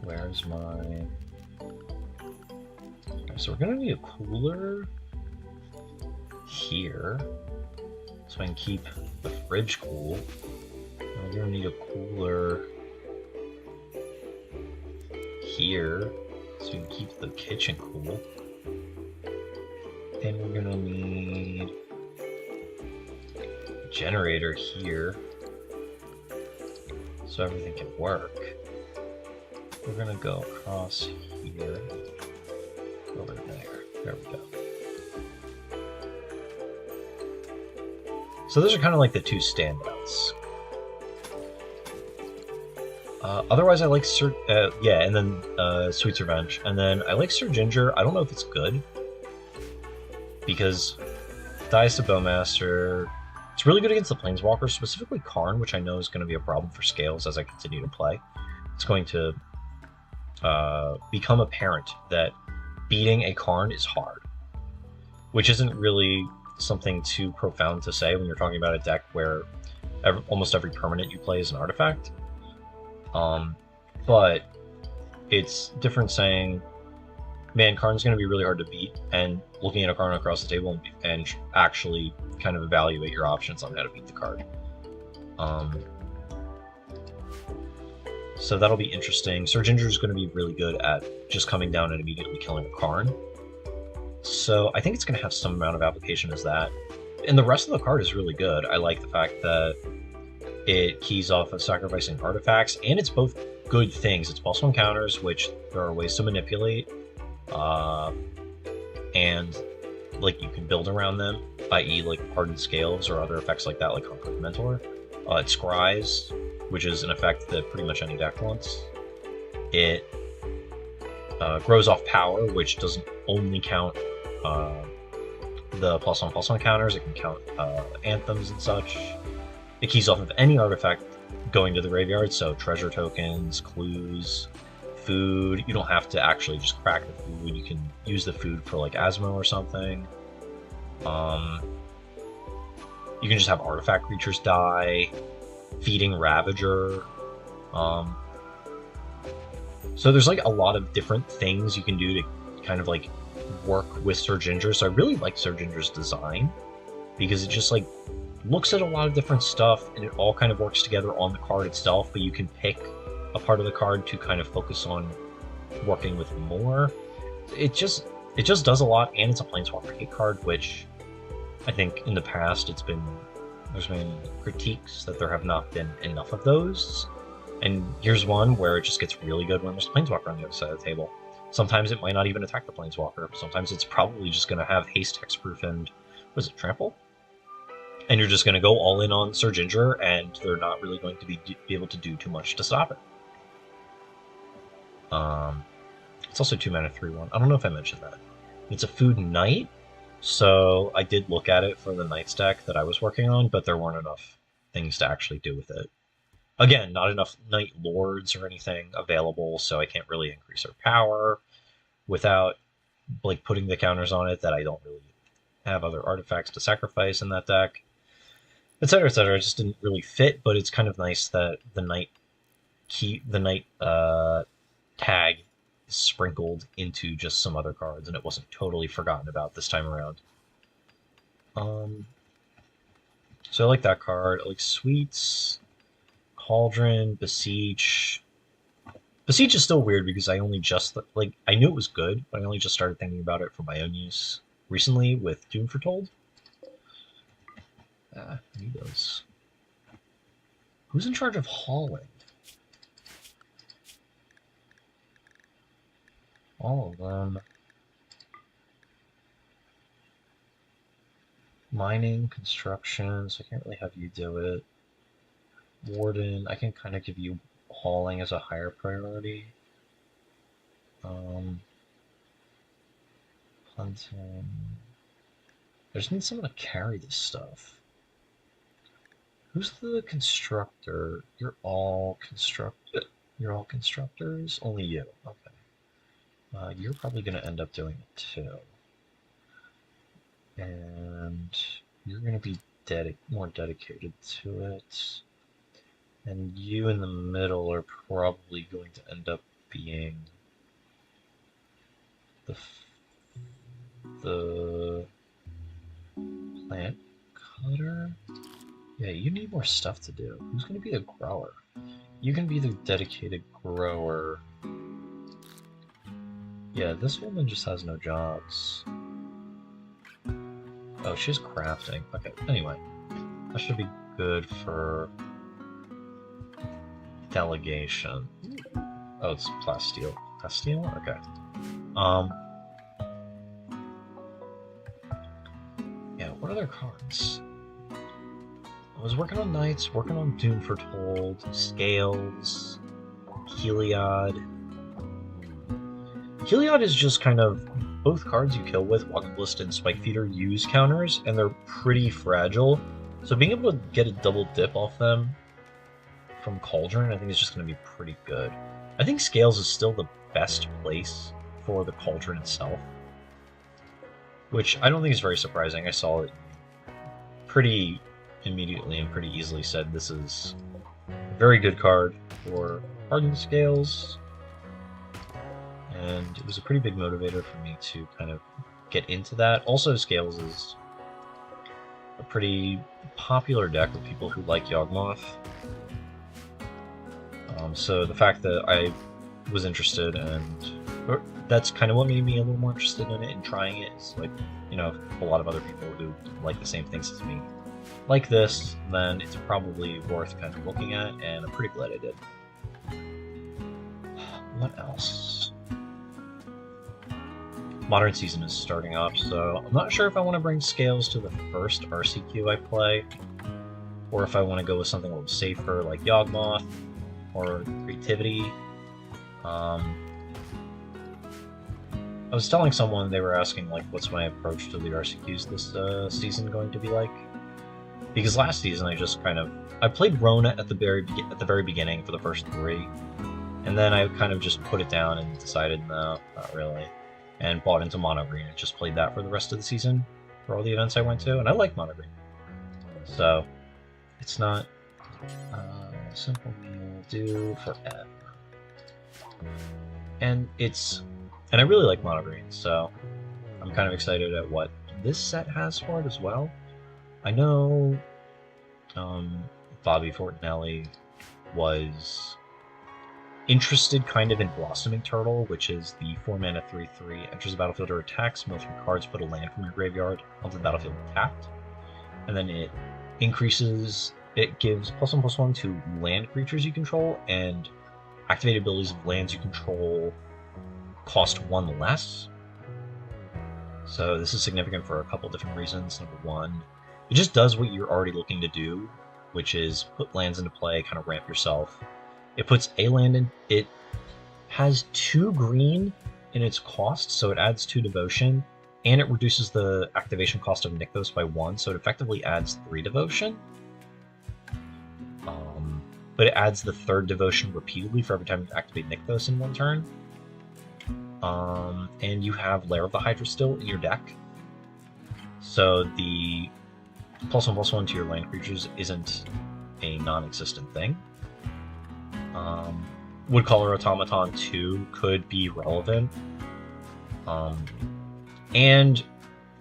Where's my... So we're gonna need a cooler here, so I can keep the fridge cool. And we're gonna need a cooler here, so we can keep the kitchen cool. And we're gonna need a generator here, so everything can work. We're gonna go across here, over there. There we go. So those are kind of like the two standouts. Otherwise, I like yeah, and then Sweet's Revenge, and then I like Sir Ginger. I don't know if it's good because Dice of Bowmaster. It's really good against the Planeswalkers, specifically Karn, which I know is going to be a problem for scales as I continue to play. It's going to become apparent that beating a Karn is hard, which isn't really something too profound to say when you're talking about a deck where almost every permanent you play is an artifact. But it's different saying, man, Karn's going to be really hard to beat, and looking at a Karn across the table and actually kind of evaluate your options on how to beat the card. So that'll be interesting. Sir Ginger is going to be really good at just coming down and immediately killing a Karn. So I think it's going to have some amount of application as that. And the rest of the card is really good. I like the fact that it keys off of sacrificing artifacts, and it's both good things. It's +1 counters, which there are ways to manipulate, and like you can build around them, i.e. like Hardened Scales or other effects like that, like Conquer the Mentor. It scries, which is an effect that pretty much any deck wants. It grows off power, which doesn't only count the +1/+1 counters, it can count anthems and such. It keys off of any artifact going to the graveyard, so treasure tokens, clues, food. You don't have to actually just crack the food, you can use the food for like Asmo or something. You can just have artifact creatures die, feeding Ravager. So there's like a lot of different things you can do to kind of like work with Sir Ginger. So I really like Sir Ginger's design because it just like looks at a lot of different stuff and it all kind of works together on the card itself, but you can pick a part of the card to kind of focus on working with more. It just does a lot, and it's a Planeswalker hate card, which I think in the past there's been critiques that there have not been enough of those. And here's one where it just gets really good when there's a Planeswalker on the other side of the table. Sometimes it might not even attack the Planeswalker. Sometimes it's probably just going to have haste, hexproof, and was it trample? And you're just going to go all in on Sir Ginger, and they're not really going to be able to do too much to stop it. It's also 2 mana 3/1. I don't know if I mentioned that. It's a food knight, so I did look at it for the Knights deck that I was working on, but there weren't enough things to actually do with it. Again, not enough Knight Lords or anything available, so I can't really increase her power without like putting the counters on it that I don't really have other artifacts to sacrifice in that deck, etc., etc. It just didn't really fit, but it's kind of nice that the Knight tag is sprinkled into just some other cards, and it wasn't totally forgotten about this time around. So I like that card. I like Sweets, Cauldron, Beseech. Beseech is still weird because I only just, like, I knew it was good, but I only just started thinking about it for my own use recently with Doom Foretold. I need those. Who's in charge of hauling? All of them. Mining, construction, so I can't really have you do it. Warden, I can kind of give you hauling as a higher priority. Hunting. I just need someone to carry this stuff. Who's the constructor? You're all constructors? Only you. Okay. You're probably going to end up doing it too. And you're going to be more dedicated to it. And you in the middle are probably going to end up being the the plant cutter. Yeah, you need more stuff to do. Who's going to be the grower? You can be the dedicated grower. Yeah, this woman just has no jobs. Oh, she's crafting. Okay, anyway. That should be good for delegation. Oh, it's plasteel. Plasteel? Okay. Yeah, what other cards? I was working on Knights, working on Doom Foretold, Scales, Heliod. Heliod is just kind of both cards you kill with Walking Ballista and Spike Feeder use counters, and they're pretty fragile. So being able to get a double dip off them from Cauldron, I think is just going to be pretty good. I think Scales is still the best place for the Cauldron itself, which I don't think is very surprising. I saw it pretty immediately and pretty easily said this is a very good card for Hardened Scales, and it was a pretty big motivator for me to kind of get into that. Also, Scales is a pretty popular deck with people who like Yawgmoth. So the fact that I was interested, and that's kind of what made me a little more interested in it and trying it, is like, you know, a lot of other people who like the same things as me like this, then it's probably worth kind of looking at, and I'm pretty glad I did. What else? Modern Season is starting up, so I'm not sure if I want to bring Scales to the first RCQ I play, or if I want to go with something a little safer like Yawgmoth or Creativity. I was telling someone, they were asking like, what's my approach to the RCQs this season going to be like? Because last season I played Rona at the very beginning for the first 3, and then I kind of just put it down and decided no, not really, and bought into Mono Green and just played that for the rest of the season for all the events I went to, and I like Mono Green. So it's not simple meal do forever, and I really like Mono Green, so I'm kind of excited at what this set has for it as well. I know Bobby Fortinelli was interested kind of in Blossoming Turtle, which is the 4-mana 3/3, enters the battlefield or attacks, mill 3 cards, put a land from your graveyard onto the battlefield tapped. And then it gives +1/+1 to land creatures you control, and activated abilities of lands you control cost 1 less. So this is significant for a couple different reasons. Number one, it just does what you're already looking to do, which is put lands into play, kind of ramp yourself. It puts a land in. It has 2 green in its cost, so it adds 2 devotion, and it reduces the activation cost of Nykthos by 1, so it effectively adds 3 devotion. But it adds the 3rd devotion repeatedly for every time you activate Nykthos in 1 turn. And you have Lair of the Hydra still in your deck, so the +1/+1 to your land creatures isn't a non-existent thing. Woodcaller Automaton 2 could be relevant. And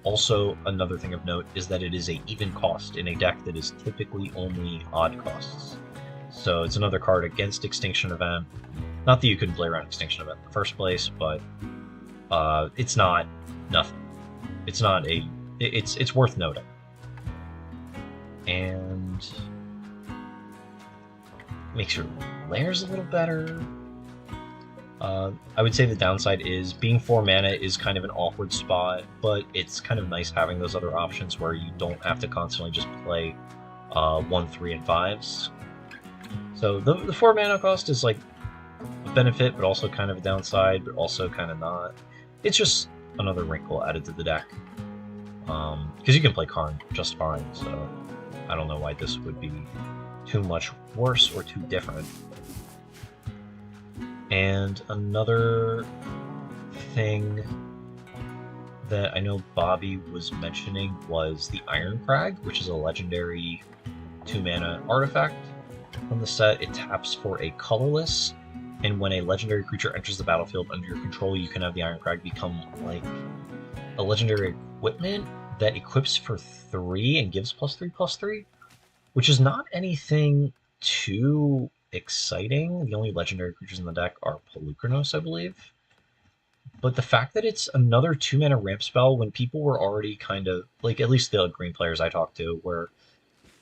also another thing of note is that it is a even cost in a deck that is typically only odd costs. So it's another card against Extinction Event. Not that you couldn't play around Extinction Event in the first place, but it's not nothing. It's not a... It's worth noting. And makes your layers a little better. I would say the downside is being 4 mana is kind of an awkward spot, but it's kind of nice having those other options where you don't have to constantly just play 1, 3, and 5s. So the 4 mana cost is like a benefit, but also kind of a downside, but also kind of not. It's just another wrinkle added to the deck. Because you can play Karn just fine, so I don't know why this would be too much worse or too different. And another thing that I know Bobby was mentioning was the Iron Crag, which is a legendary 2-mana artifact from the set. It taps for a colorless, and when a legendary creature enters the battlefield under your control, you can have the Iron Crag become like a legendary equipment that equips for 3 and gives +3/+3, which is not anything too exciting. The only legendary creatures in the deck are Polukranos, I believe. But the fact that it's another 2-mana ramp spell when people were already kind of, like, at least the green players I talked to were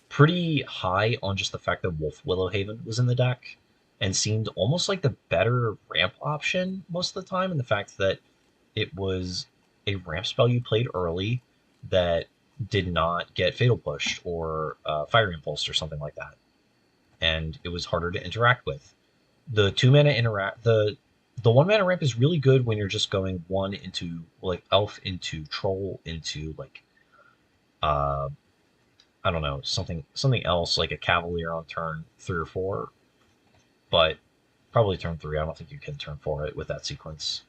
pretty high on just the fact that Wolf Willowhaven was in the deck and seemed almost like the better ramp option most of the time, and the fact that it was a ramp spell you played early that did not get Fatal Pushed or Fire Impulse or something like that, and it was harder to interact with. The 2-mana the 1-mana ramp is really good when you're just going 1 into like Elf into Troll into like I don't know, something else like a Cavalier on turn 3 or 4, but probably turn 3. I don't think you can turn 4 it with that sequence.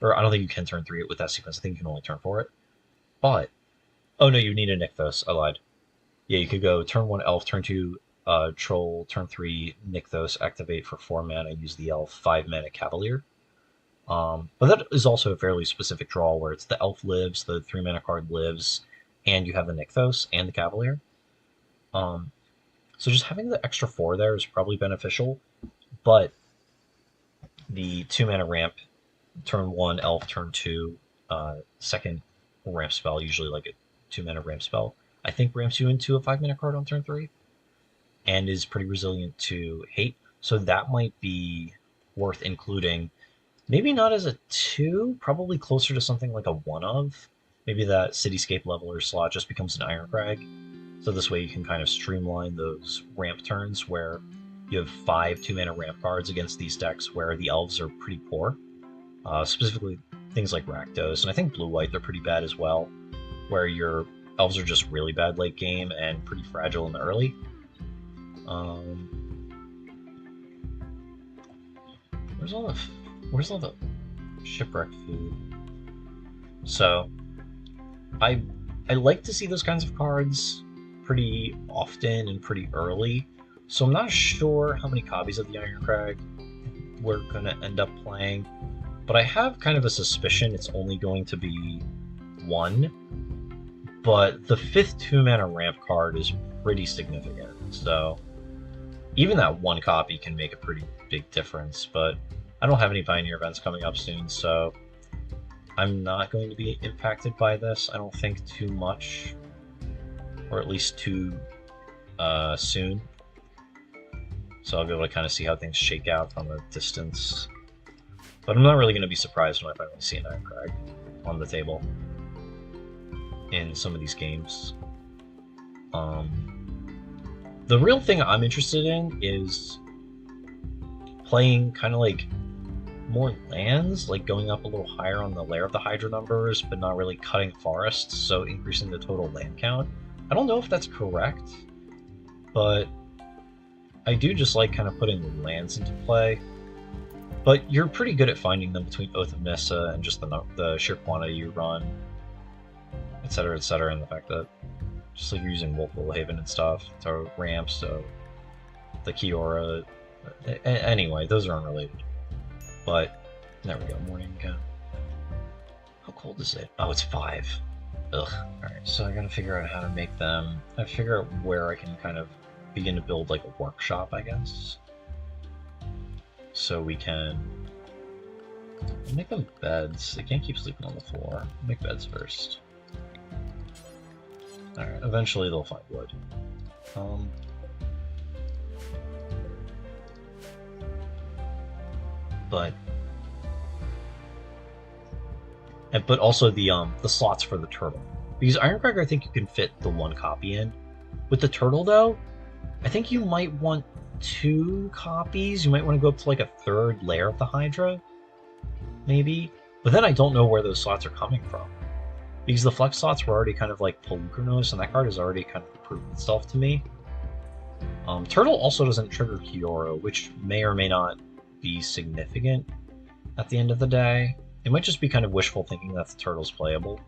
Or I don't think you can turn 3 it with that sequence. I think you can only turn 4 it. But oh no, you need a Nykthos. I lied. Yeah, you could go turn 1 Elf, turn 2 Troll, turn 3 Nykthos, activate for 4 mana, use the Elf, 5 mana Cavalier. But that is also a fairly specific draw where it's the Elf lives, the 3 mana card lives, and you have the Nykthos and the Cavalier. So just having the extra 4 there is probably beneficial, but the 2-mana ramp, turn 1 Elf, turn 2 second ramp spell, usually like a 2-mana ramp spell, I think ramps you into a 5-mana card on turn 3, and is pretty resilient to hate. So that might be worth including. Maybe not as a 2, probably closer to something like a 1 of. Maybe that Cityscape Leveler slot just becomes an Iron Crag. So this way you can kind of streamline those ramp turns where you have 5 2-mana ramp cards against these decks where the elves are pretty poor. Specifically things like Rakdos, and I think blue-white, they're pretty bad as well, where your elves are just really bad late game and pretty fragile in the early. Where's all the shipwrecked food? So I like to see those kinds of cards pretty often and pretty early, so I'm not sure how many copies of the Iron Crag we're going to end up playing, but I have kind of a suspicion it's only going to be 1, but the 5th 2-mana ramp card is pretty significant, so even that 1 copy can make a pretty big difference, but I don't have any Pioneer events coming up soon, so I'm not going to be impacted by this, I don't think, too much, or at least too soon. So I'll be able to kind of see how things shake out from a distance. But I'm not really going to be surprised when I finally see an Iron Crag on the table in some of these games. The real thing I'm interested in is playing kind of like more lands, like going up a little higher on the Lair of the Hydra numbers, but not really cutting forests, so increasing the total land count. I don't know if that's correct, but I do just like kind of putting lands into play. But you're pretty good at finding them between Oath of Nissa and just the sheer quantity you run, etc., etc., and the fact that just like you're using Wolf Willowhaven and stuff to ramp, so the Kiora. Anyway, those are unrelated. But there we go, morning again. How cold is it? Oh, it's 5. Ugh. Alright, so I gotta figure out how to make them. I figure out where I can kind of begin to build like a workshop, I guess. So we can make them beds. They can't keep sleeping on the floor. Make beds first. Alright, eventually they'll find wood. But also the slots for the turtle. Because Iron Crag, I think you can fit the 1 copy in. With the turtle though, I think you might want 2 copies. You might want to go up to like a 3rd Lair of the Hydra, maybe. But then I don't know where those slots are coming from, because the flex slots were already kind of like Polukranos, and that card has already kind of proved itself to me. Turtle also doesn't trigger Kiora, which may or may not be significant at the end of the day. It might just be kind of wishful thinking that the turtle's playable.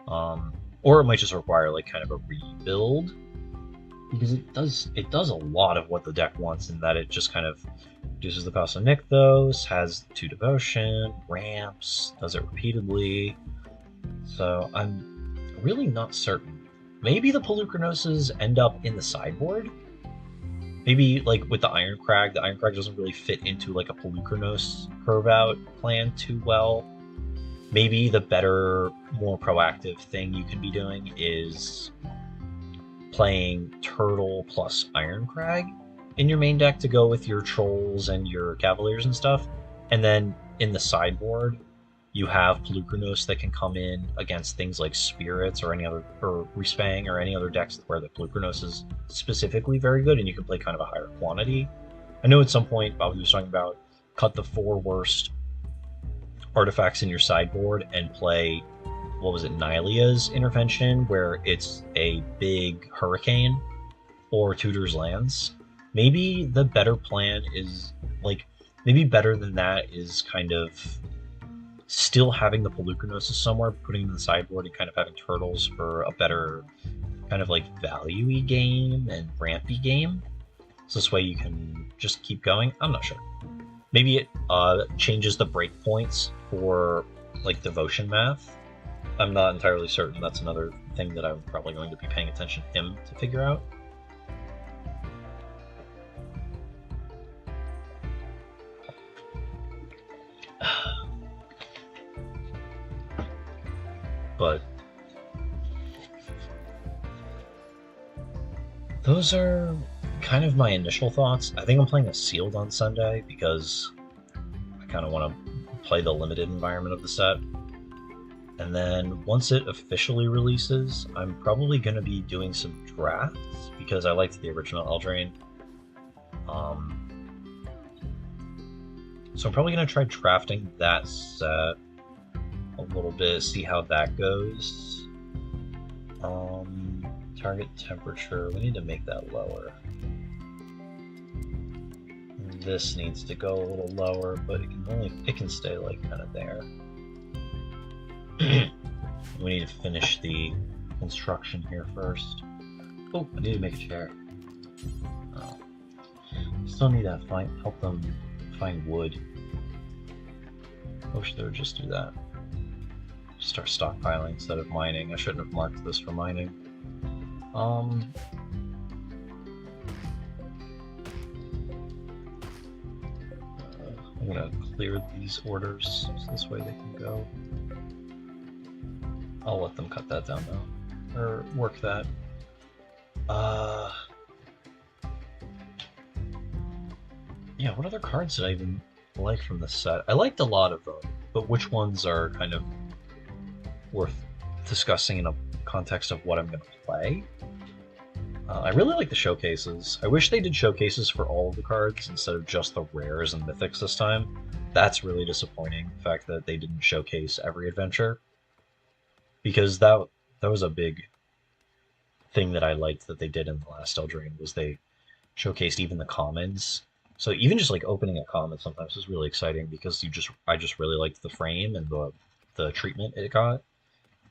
Or it might just require like kind of a rebuild, because it does a lot of what the deck wants, in that it just kind of reduces the cost of Nykthos, has 2 devotion, ramps, does it repeatedly, So I'm really not certain. Maybe the Polucranoses end up in the sideboard? Maybe like with the Iron Crag doesn't really fit into like a Polucranos curve out plan too well. Maybe the better, more proactive thing you can be doing is playing Turtle plus Iron Crag in your main deck to go with your Trolls and your Cavaliers and stuff. And then in the sideboard, you have Polukranos that can come in against things like Spirits or any other, or Respang or any other decks where the Polukranos is specifically very good and you can play kind of a higher quantity. I know at some point Bobby was talking about cut the four worst artifacts in your sideboard and play, what was it, Nylia's Intervention, where it's a big hurricane, or Tudor's Lands. Maybe the better plan is like, maybe better than that is kind of still having the Polucanosis somewhere, putting them in the sideboard, and kind of having Turtles for a better kind of like value-y game and rampy game. So this way you can just keep going. I'm not sure. Maybe it changes the breakpoints for like devotion math. I'm not entirely certain. That's another thing that I'm probably going to be paying attention to him to figure out. But those are kind of my initial thoughts. I think I'm playing a sealed on Sunday because I kind of want to play the limited environment of the set. And then once it officially releases, I'm probably going to be doing some drafts because I liked the original Eldraine. So I'm probably going to try drafting that set a little bit, see how that goes. Target temperature, we need to make that lower. This needs to go a little lower, but it can stay like kind of there. We need to finish the construction here first. Oh, I need to make a chair. Oh. Still need to help them find wood. I wish they would just do that. Start stockpiling instead of mining. I shouldn't have marked this for mining. I'm gonna clear these orders so this way they can go. I'll let them cut that down though, or work that. Yeah, what other cards did I even like from this set? I liked a lot of them, but which ones are kind of worth discussing in a context of what I'm going to play? I really like the showcases. I wish they did showcases for all of the cards instead of just the rares and mythics this time. That's really disappointing, the fact that they didn't showcase every adventure. Because that was a big thing that I liked that they did in the last Eldraine, was they showcased even the commons. So even just like opening a common sometimes is really exciting because I just really liked the frame and the treatment it got,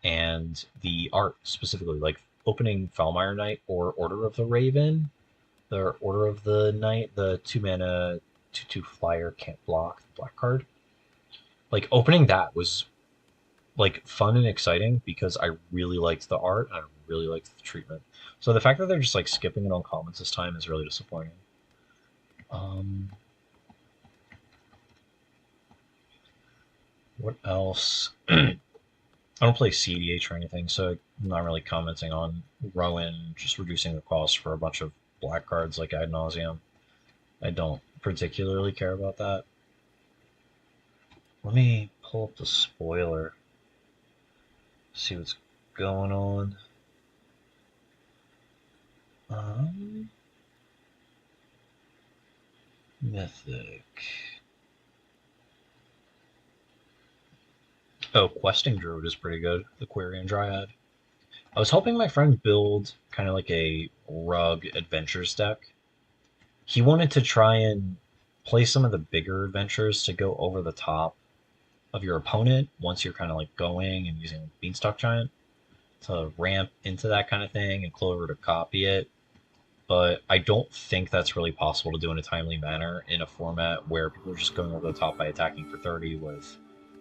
and the art specifically, like opening Foulmire Knight or Order of the Raven, the Order of the Knight, the 2-mana 2/2 flyer can't block the black card. Like opening that was like fun and exciting because I really liked the art and I really liked the treatment. So the fact that they're just like skipping it on commons this time is really disappointing. What else? I don't play CDH or anything, so I'm not really commenting on Rowan just reducing the cost for a bunch of black cards like ad nauseum. I don't particularly care about that. Let me pull up the spoiler, see what's going on. Mythic. Oh, Questing Druid is pretty good, the Quarian Dryad. I was helping my friend build kind of like a rug adventures deck. He wanted to try and play some of the bigger adventures to go over the top of your opponent once you're kind of like going and using Beanstalk Giant to ramp into that kind of thing and Clover to copy it. But I don't think that's really possible to do in a timely manner in a format where people are just going over the top by attacking for 30 with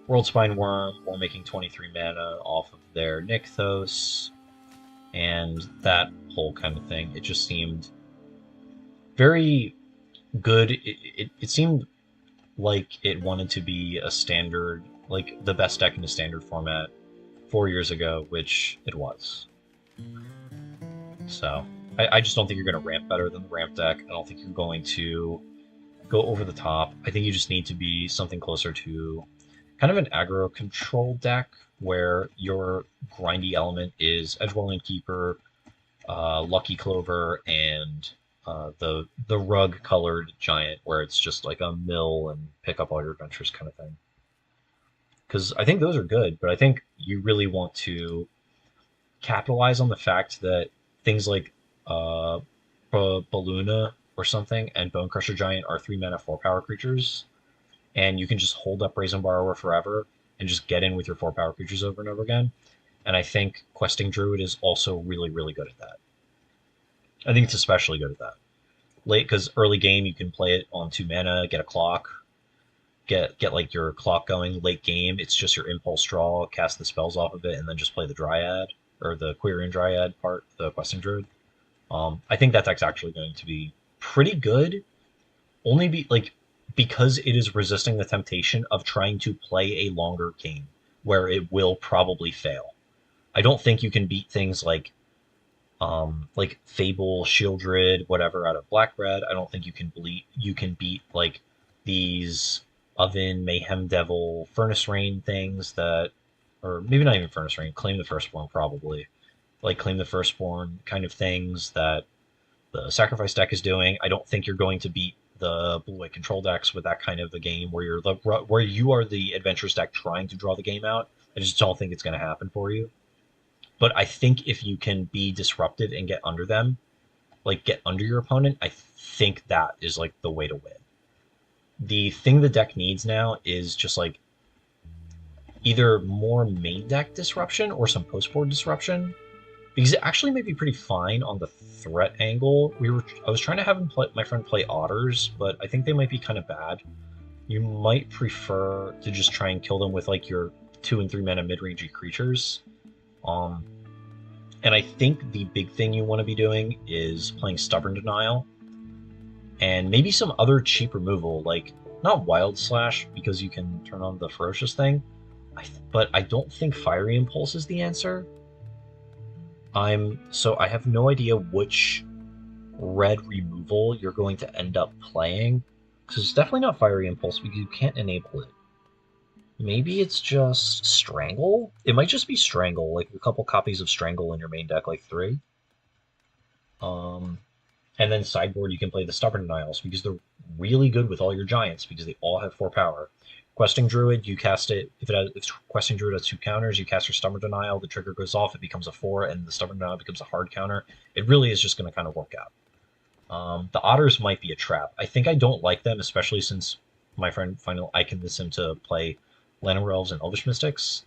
World Spine Worm while making 23 mana off of their Nykthos, and that whole kind of thing. It just seemed very good. It seemed like it wanted to be a standard, like the best deck in the standard format 4 years ago, which it was. So I just don't think you're going to ramp better than the ramp deck. I don't think you're going to go over the top. I think you just need to be something closer to kind of an aggro control deck where your grindy element is Edgewell Keeper, Lucky Clover, and the rug colored giant where it's just like a mill and pick up all your adventures kind of thing. Because I think those are good, but I think you really want to capitalize on the fact that things like Balloona or something and Bone Crusher Giant are 3 mana 4 power creatures, and you can just hold up Brazen Borrower forever and just get in with your 4 power creatures over and over again. And I think Questing Druid is also really, really good at that. I think it's especially good at that. Late, because early game you can play it on 2 mana, get a clock, get like your clock going. Late game, it's just your Impulse Draw, cast the spells off of it, and then just play the Dryad or the Quirion Dryad part, the Questing Druid. I think that deck's actually going to be pretty good, only because it is resisting the temptation of trying to play a longer game where it will probably fail. I don't think you can beat things like Fable, Shieldred, whatever out of Black Red. I don't think you can beat like these Oven, Mayhem Devil, Furnace Rain things that, or maybe not even Furnace Rain, Claim the Firstborn probably, like Claim the Firstborn kind of things that the Sacrifice deck is doing. I don't think you're going to beat the blue-white control decks with that kind of a game where you are the adventurous deck trying to draw the game out. I just don't think it's going to happen for you. But I think if you can be disruptive and get under them, like get under your opponent, I think that is like the way to win. The thing the deck needs now is just like either more main deck disruption or some post-board disruption, because it actually may be pretty fine on the threat angle. I was trying to have my friend play Otters, but I think they might be kind of bad. You might prefer to just try and kill them with like your 2 and 3 mana mid-rangey creatures. And I think the big thing you want to be doing is playing Stubborn Denial, and maybe some other cheap removal, like not Wild Slash because you can turn on the Ferocious thing, but I don't think Fiery Impulse is the answer. So I have no idea which red removal you're going to end up playing, because it's definitely not Fiery Impulse because you can't enable it. Maybe it's just Strangle? It might just be Strangle, like a couple copies of Strangle in your main deck, like 3. And then sideboard you can play the Stubborn Denials because they're really good with all your giants because they all have 4 power. Questing Druid, you cast it, if Questing Druid has 2 counters, you cast your Stubborn Denial, the trigger goes off, it becomes a 4, and the Stubborn Denial becomes a hard counter. It really is just going to kind of work out. The Otters might be a trap. I think I don't like them, especially since my friend finally I convinced him to play Llanowar Elves and Elvish Mystics,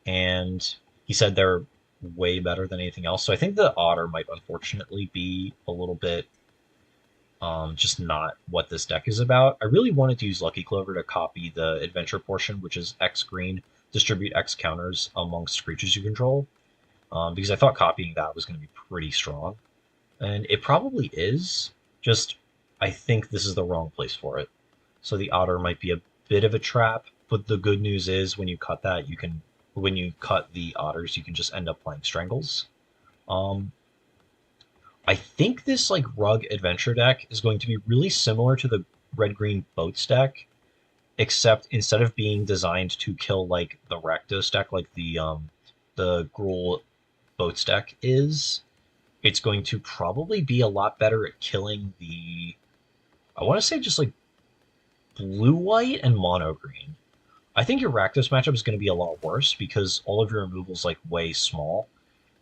and he said they're way better than anything else. So I think the Otter might unfortunately be a little bit just not what this deck is about. I really wanted to use Lucky Clover to copy the adventure portion, which is X green, distribute X counters amongst creatures you control, because I thought copying that was going to be pretty strong. And it probably is, just I think this is the wrong place for it. So the Otter might be a bit of a trap, but the good news is when you cut that, when you cut the Otters, you can just end up playing Strangles. I think this like Rug Adventure deck is going to be really similar to the Red-Green Boats deck, except instead of being designed to kill like the Rakdos deck, like the Gruul Boats deck is, it's going to probably be a lot better at killing the, I want to say just like blue-white and mono-green. I think your Rakdos matchup is going to be a lot worse because all of your removals like way small,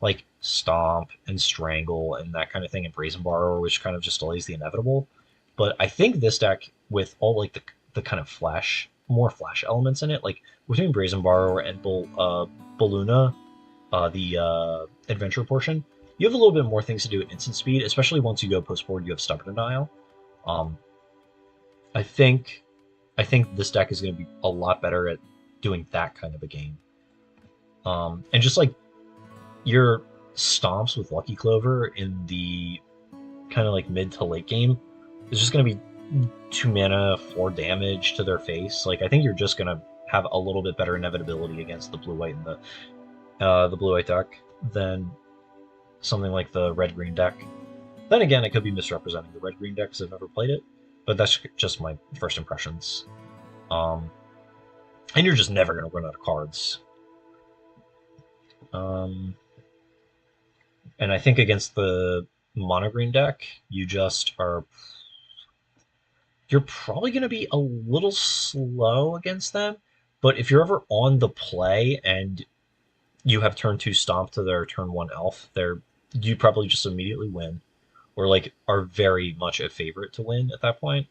like Stomp and Strangle and that kind of thing, and Brazen Borrower, which kind of just delays the inevitable. But I think this deck with all like the kind of more flash elements in it, like between Brazen Borrower and Balloona, the adventure portion, you have a little bit more things to do at instant speed, especially once you go post board. You have Stubborn Denial. I think this deck is going to be a lot better at doing that kind of a game. And just like your stomps with Lucky Clover in the kind of like mid to late game is just going to be 2 mana, 4 damage to their face. Like I think you're just going to have a little bit better inevitability against the blue white and the blue white deck than something like the red green deck. Then again, I could be misrepresenting the red green deck because I've never played it, but that's just my first impressions. And you're just never going to run out of cards. And I think against the mono green deck, you're probably going to be a little slow against them. But if you're ever on the play and you have turn 2 stomp to their turn 1 elf, you probably just immediately win, or like are very much a favorite to win at that point.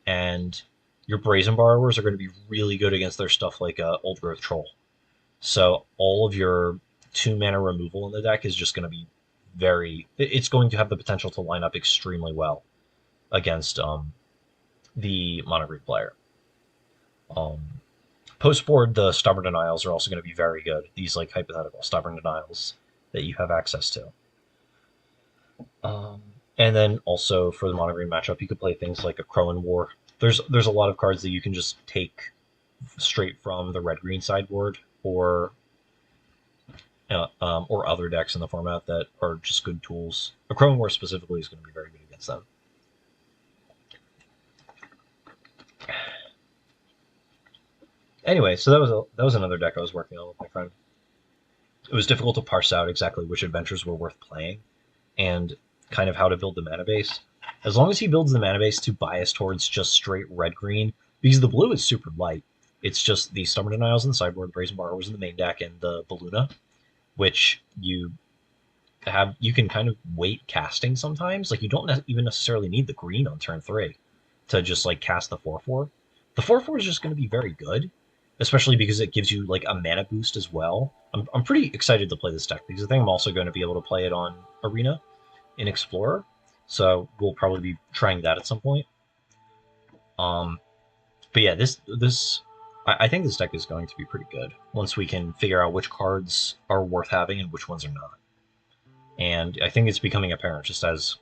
And your Brazen Borrowers are going to be really good against their stuff like Old Growth Troll. So all of your 2 mana removal in the deck is just going to be it's going to have the potential to line up extremely well against the mono green player. Post board, the Stubborn Denials are also going to be very good. These like hypothetical Stubborn Denials that you have access to. And then also for the mono green matchup, you could play things like a Crowan War. There's a lot of cards that you can just take straight from the red green sideboard or other decks in the format that are just good tools. A Crowan War specifically is going to be very good against them. Anyway, so that was another deck I was working on with my friend. It was difficult to parse out exactly which adventures were worth playing and kind of how to build the mana base. As long as he builds the mana base to bias towards just straight red-green, because the blue is super light. It's just the Stubborn Denials in the sideboard, the Brazen Borrowers in the main deck, and the Baluna, which you can kind of wait casting sometimes. Like you don't even necessarily need the green on turn 3 to just like cast the 4/4. The 4/4 is just going to be very good, especially because it gives you like a mana boost as well. I'm pretty excited to play this deck because I think I'm also going to be able to play it on Arena in Explorer, so we'll probably be trying that at some point. But yeah, I think this deck is going to be pretty good once we can figure out which cards are worth having and which ones are not. And I think it's becoming apparent just as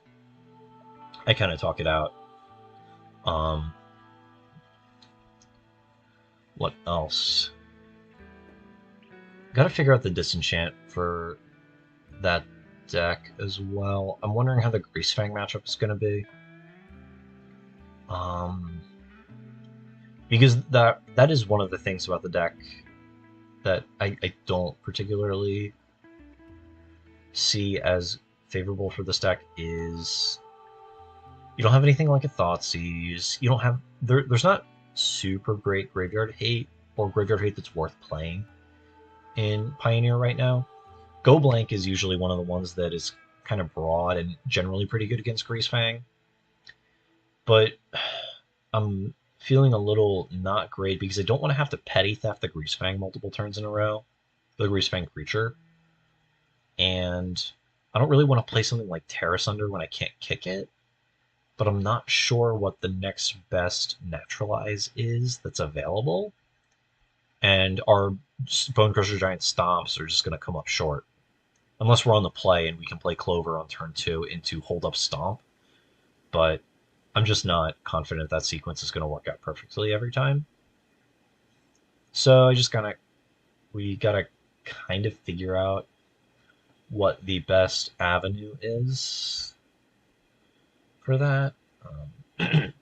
I kind of talk it out. What else? Got to figure out the disenchant for that deck as well. I'm wondering how the Greasefang matchup is going to be. Because that is one of the things about the deck that I don't particularly see as favorable for this deck is you don't have anything like a Thoughtseize. You don't have there's not super great graveyard hate or graveyard hate that's worth playing in Pioneer right now. Go Blank is usually one of the ones that is kind of broad and generally pretty good against Greasefang. But I'm feeling a little not great because I don't want to have to Petty Theft the Greasefang multiple turns in a row, the Greasefang creature. And I don't really want to play something like Terra Sunder when I can't kick it, but I'm not sure what the next best Naturalize is that's available. And our Bonecrusher Giant Stomps are just going to come up short. Unless we're on the play and we can play Clover on turn 2 into Hold Up Stomp. But I'm just not confident that sequence is going to work out perfectly every time. So we gotta kind of figure out what the best avenue is for that. I'm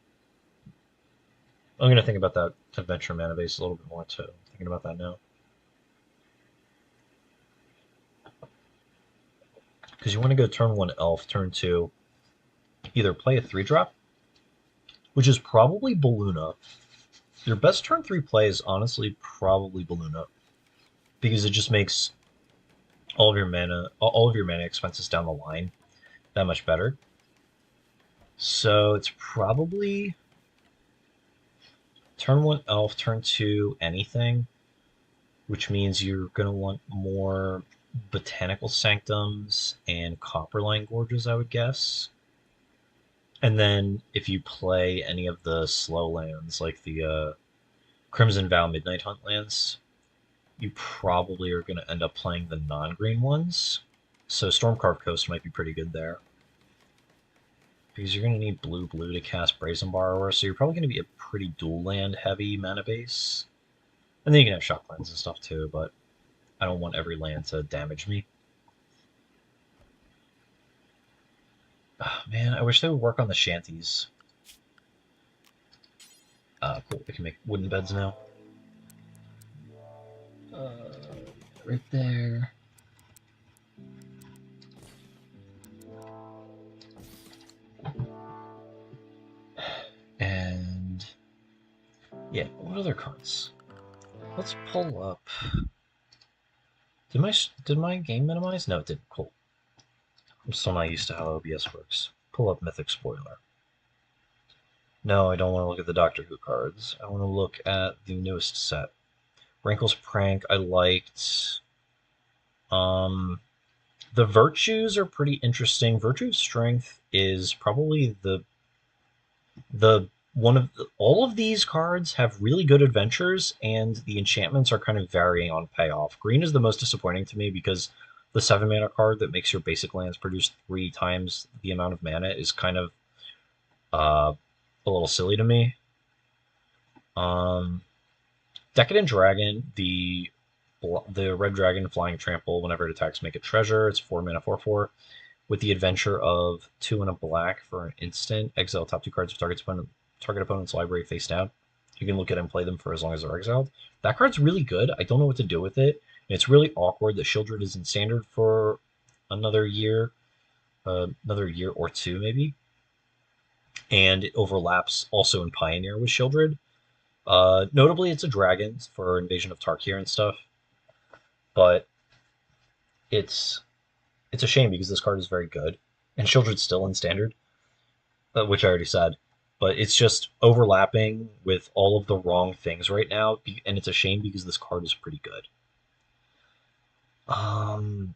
going to think about that Adventure Mana Base a little bit more too. I'm thinking about that now. Because you want to go turn 1 Elf, turn 2, either play a 3-drop, which is probably Baluna. Your best turn 3 play is honestly probably Baluna, because it just makes all of your mana expenses down the line that much better. So it's probably turn 1 Elf, turn 2 anything, which means you're going to want more Botanical Sanctums and Copperline Gorges, I would guess. And then if you play any of the slow lands, like the Crimson Vow Midnight Hunt lands, you probably are going to end up playing the non-green ones. So Stormcarved Coast might be pretty good there. Because you're going to need blue to cast Brazen Borrower, so you're probably going to be a pretty dual land heavy mana base. And then you can have Shocklands and stuff too, but I don't want every land to damage me. Oh, man, I wish they would work on the shanties. Cool, we can make wooden beds now. Right there. And yeah, what other cards? Let's pull up. Did my game minimize? No, it didn't. Cool. I'm still not used to how OBS works. Pull up Mythic Spoiler. No, I don't want to look at the Doctor Who cards. I want to look at the newest set. Wrinkle's Prank, I liked. The Virtues are pretty interesting. Virtue of Strength is probably the one of all of these cards have really good adventures, and the enchantments are kind of varying on payoff. Green is the most disappointing to me because the 7 mana card that makes your basic lands produce 3 times the amount of mana is kind of a little silly to me. Decadent Dragon, the red dragon flying trample, whenever it attacks, make a treasure. It's 4 mana 4/4. With the adventure of 2 and a black for an instant, exile top 2 cards of target opponent's library face down. You can look at and play them for as long as they're exiled. That card's really good. I don't know what to do with it. And it's really awkward that Shieldred is in standard for another year or two maybe. And it overlaps also in Pioneer with Shieldred. Notably, it's a dragon for Invasion of Tarkir and stuff. But it's a shame because this card is very good. And Shieldred's still in standard, which I already said. But it's just overlapping with all of the wrong things right now, and it's a shame because this card is pretty good. On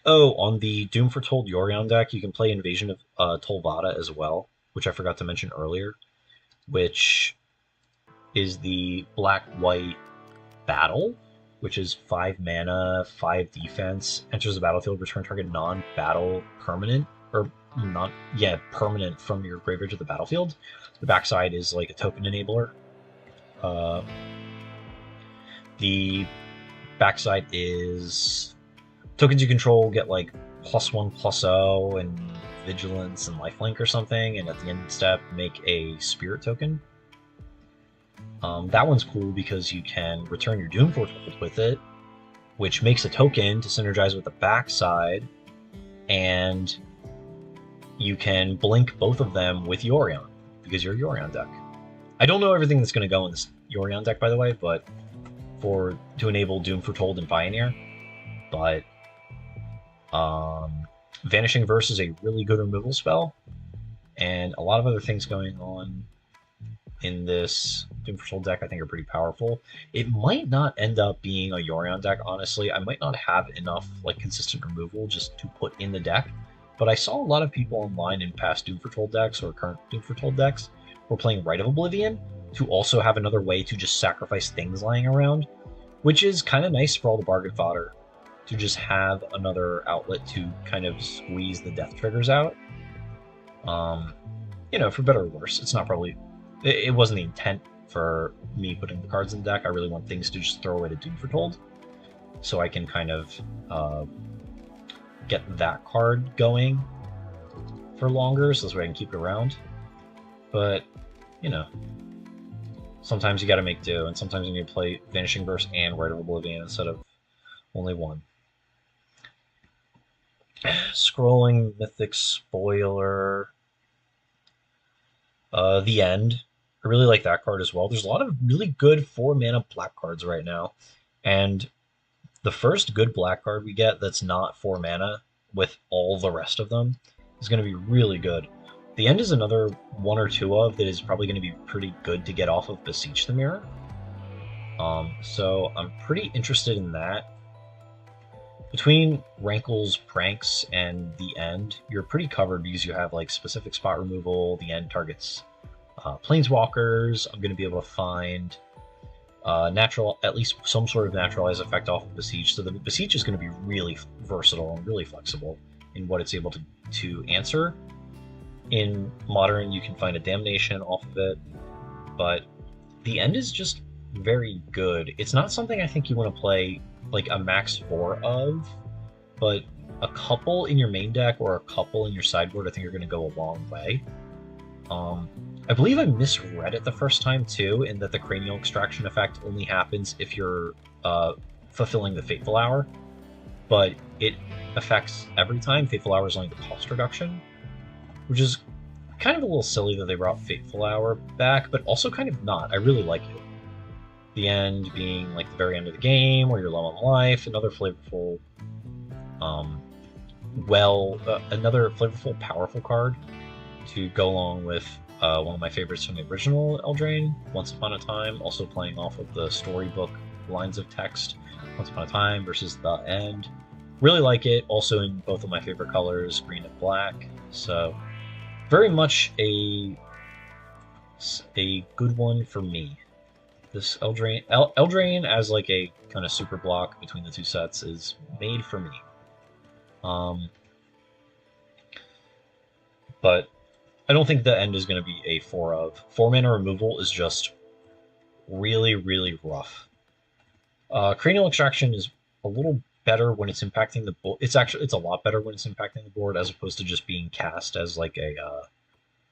the Doom Foretold Yorion deck, you can play Invasion of Tolvada as well, which I forgot to mention earlier, which is the black-white battle, which is 5 mana, 5 defense, enters the battlefield, return target non-battle permanent, or permanent from your graveyard to the battlefield. The backside is like a token enabler. The backside is tokens you control get like +1/+0 and vigilance and lifelink or something, and at the end step make a spirit token. That one's cool because you can return your Doom Foretold with it, which makes a token to synergize with the backside, and you can blink both of them with Yorion, because you're a Yorion deck. I don't know everything that's going to go in this Yorion deck, by the way, but to enable Doom Foretold and Pioneer. But Vanishing Verse is a really good removal spell, and a lot of other things going on in this Doom Foretold deck I think are pretty powerful. It might not end up being a Yorion deck, honestly. I might not have enough like consistent removal just to put in the deck, but I saw a lot of people online in past Doom Foretold decks or current Doom Foretold decks were playing Rite of Oblivion to also have another way to just sacrifice things lying around, which is kind of nice for all the bargain fodder, to just have another outlet to kind of squeeze the death triggers out. For better or worse. It's not probably... It wasn't the intent for me putting the cards in the deck. I really want things to just throw away to Doom Foretold, so I can kind of get that card going for longer, so this way I can keep it around. But, sometimes you gotta make do, and sometimes you need to play Vanishing Verse and Rite of Oblivion instead of only one. Scrolling Mythic Spoiler. The End. I really like that card as well. There's a lot of really good 4-mana black cards right now, and the first good black card we get that's not 4 mana with all the rest of them is going to be really good. The End is another 1 or 2 of that is probably going to be pretty good to get off of Beseech the Mirror. So I'm pretty interested in that. Between Rankle's Pranks and The End, you're pretty covered because you have like specific spot removal. The End targets Planeswalkers. I'm going to be able to find natural, at least some sort of naturalized effect off of Besiege. So the Besiege is going to be really versatile and really flexible in what it's able to answer. In Modern, you can find a Damnation off of it, but the end is just very good. It's not something I think you want to play like a max 4 of, but a couple in your main deck or a couple in your sideboard I think are going to go a long way. I believe I misread it the first time too, in that the cranial extraction effect only happens if you're fulfilling the Fateful Hour, but it affects every time. Fateful Hour is only the cost reduction, which is kind of a little silly that they brought Fateful Hour back, but also kind of not. I really like it. The end being like the very end of the game where you're low on life, another flavorful, another flavorful, powerful card to go along with one of my favorites from the original Eldraine, Once Upon a Time, also playing off of the storybook lines of text, Once Upon a Time versus The End. Really like it, also in both of my favorite colors, green and black. So very much a good one for me. This Eldraine as like a kind of super block between the two sets is made for me. But I don't think the end is going to be a 4 of. 4-mana removal is just really, really rough. Cranial Extraction is a little better when it's impacting the board. It's a lot better when it's impacting the board as opposed to just being cast as like a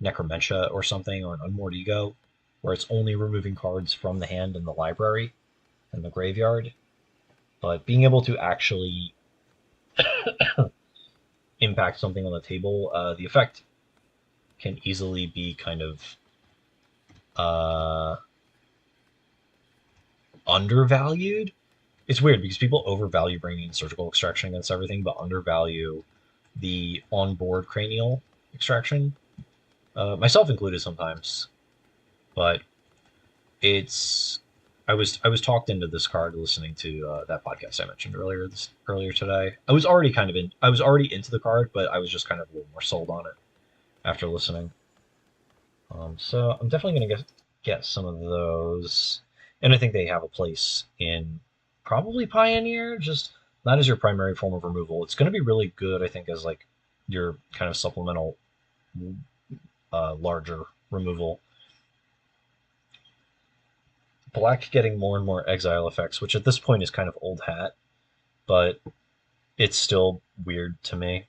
Necromentia or something, or an Unmoored Ego, where it's only removing cards from the hand and the library and the graveyard. But being able to actually impact something on the table, the effect can easily be kind of undervalued. It's weird because people overvalue bringing surgical extraction against everything, but undervalue the on-board cranial extraction, myself included sometimes. But it's I was talked into this card listening to that podcast I mentioned earlier today. I was already into the card, but I was just kind of a little more sold on it after listening. So I'm definitely gonna get some of those, and I think they have a place in probably Pioneer, just not as your primary form of removal. It's gonna be really good, I think, as like your kind of supplemental larger removal. Black getting more and more exile effects, which at this point is kind of old hat, but it's still weird to me.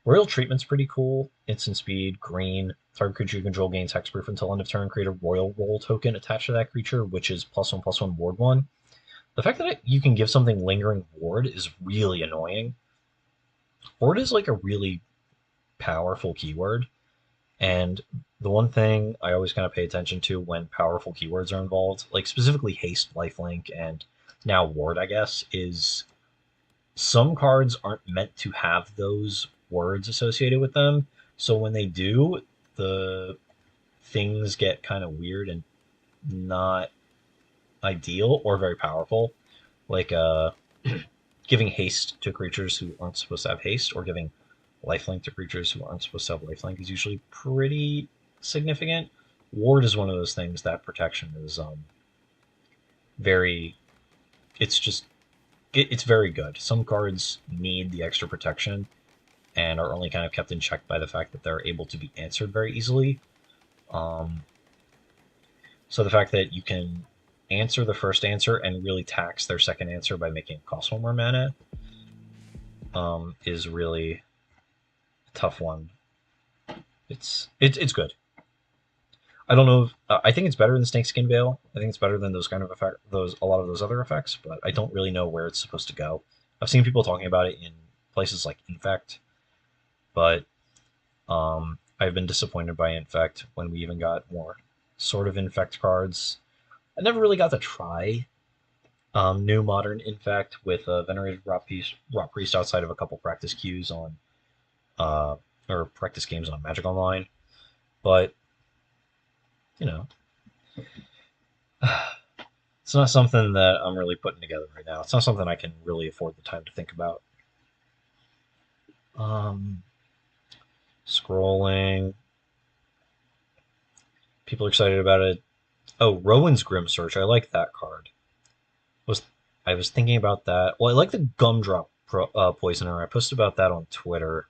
Royal Treatment's pretty cool. Instant speed, green. Target creature you control gains hexproof until end of turn. Create a Royal Roll token attached to that creature, which is +1/+1 ward 1. The fact that you can give something lingering ward is really annoying. Ward is like a really powerful keyword, and the one thing I always kind of pay attention to when powerful keywords are involved, like specifically haste, lifelink, and now ward, I guess, is some cards aren't meant to have those words associated with them. So when they do, the things get kind of weird and not ideal or very powerful. Like giving haste to creatures who aren't supposed to have haste, or giving lifelink to creatures who aren't supposed to have lifelink is usually pretty significant. Ward is one of those things that protection is very. It's very good. Some cards need the extra protection and are only kind of kept in check by the fact that they're able to be answered very easily. So the fact that you can answer the first answer and really tax their second answer by making it cost 1 more mana is really a tough one. It's good. I don't know. I think it's better than Snakeskin Veil. I think it's better than those kind of a lot of those other effects, but I don't really know where it's supposed to go. I've seen people talking about it in places like Infect, but I've been disappointed by Infect when we even got more sort of Infect cards. I never really got to try new modern Infect with a Venerated Rot Priest outside of a couple practice queues on or practice games on Magic Online, but you know, it's not something that I'm really putting together right now. It's not something I can really afford the time to think about. Scrolling. People are excited about it. Oh, Rowan's Grim Search. I like that card. Was I was thinking about that. Well, I like the Gumdrop Poisoner. I posted about that on Twitter.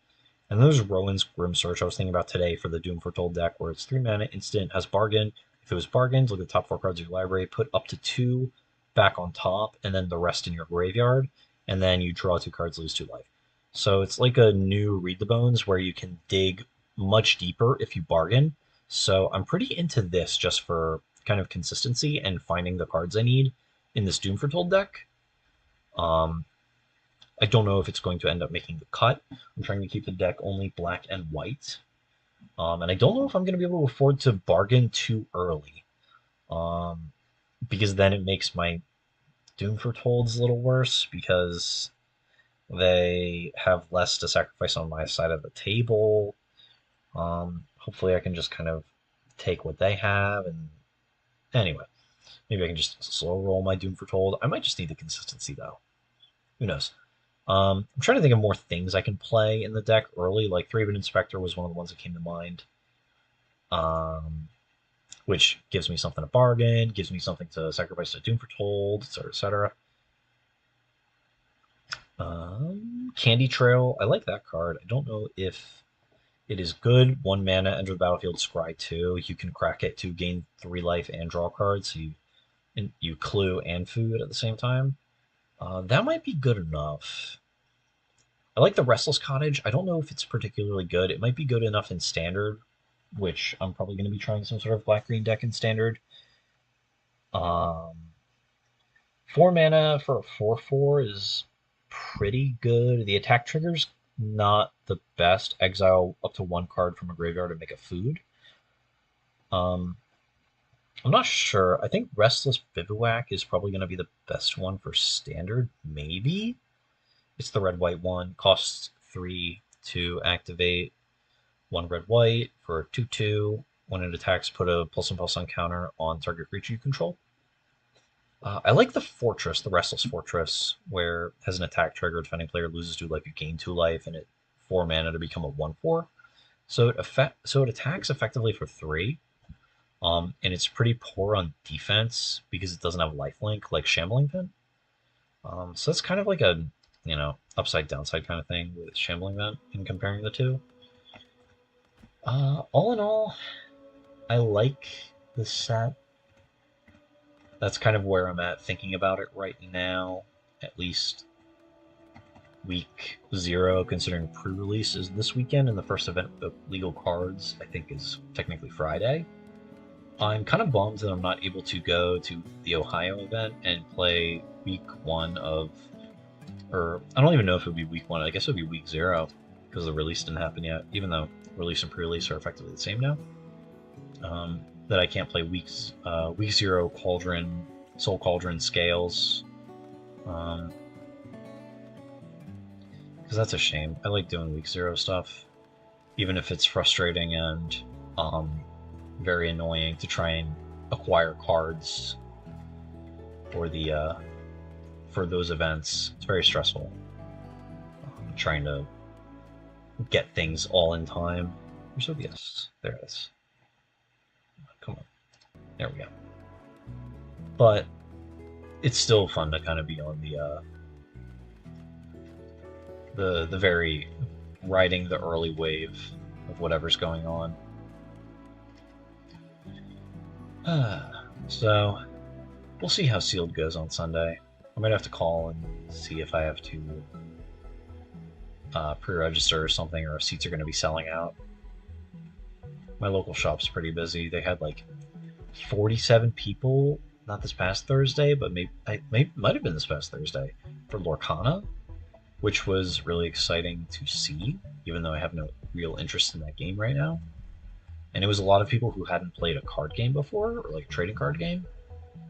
And there's Rowan's Grim Search I was thinking about today for the Doom Foretold deck, where it's 3 mana, instant, has bargain. If it was bargained, look at the top 4 cards of your library, put up to 2 back on top, and then the rest in your graveyard, and then you draw 2 cards, lose 2 life. So it's like a new Read the Bones where you can dig much deeper if you bargain. So I'm pretty into this just for kind of consistency and finding the cards I need in this Doom Foretold deck. Um, I don't know if it's going to end up making the cut. I'm trying to keep the deck only black and white. And I don't know if I'm going to be able to afford to bargain too early. Um, because then it makes my Doom Foretolds a little worse because they have less to sacrifice on my side of the table. Hopefully I can just kind of take what they have and anyway, maybe I can just slow roll my Doom Foretold. I might just need the consistency though. Who knows? I'm trying to think of more things I can play in the deck early. Like Thraben Inspector was one of the ones that came to mind, which gives me something to bargain, gives me something to sacrifice to Doom Foretold, etc., etc. Candy Trail, I like that card. I don't know if it is good. 1 mana, enter the battlefield, scry 2. You can crack it to gain 3 life and draw cards. So you clue and food at the same time. That might be good enough. I like the Restless Cottage. I don't know if it's particularly good. It might be good enough in Standard, which I'm probably going to be trying some sort of black-green deck in Standard. 4 mana for a 4/4 is pretty good. The attack trigger's not the best. Exile up to 1 card from a graveyard to make a food. I'm not sure. I think Restless Bivouac is probably going to be the best one for Standard, maybe? It's the red-white one. Costs 3 to activate. 1 red-white for 2/2. When it attacks, put a +1/+1 counter on target creature you control. I like the Fortress, the Restless Fortress, where it has an attack trigger. Defending player loses 2 life, you gain 2 life, and it 4 mana to become a 1/4. So it attacks effectively for 3. And it's pretty poor on defense because it doesn't have lifelink like Shambling Vent. So that's kind of like a upside downside kind of thing with Shambling Vent in comparing the two. All in all, I like the set. That's kind of where I'm at thinking about it right now, at least week 0, considering pre-release is this weekend, and the first event of Legal Cards, I think, is technically Friday. I'm kind of bummed that I'm not able to go to the Ohio event and play week 1 of, or I don't even know if it would be week 1, I guess it would be week 0, because the release didn't happen yet, even though release and pre-release are effectively the same now. That I can't play week 0 Cauldron, Soul Cauldron Scales. Because that's a shame. I like doing week 0 stuff, even if it's frustrating and very annoying to try and acquire cards for the for those events. It's very stressful trying to get things all in time. Where's OBS? There it is. Come on. There we go. But it's still fun to kind of be on the very riding the early wave of whatever's going on. So we'll see how Sealed goes on Sunday. I might have to call and see if I have to pre-register or something, or if seats are going to be selling out. My local shop's pretty busy. They had like 47 people, not this past Thursday, but might have been this past Thursday, for Lorcana, which was really exciting to see, even though I have no real interest in that game right now. And it was a lot of people who hadn't played a card game before, or like a trading card game.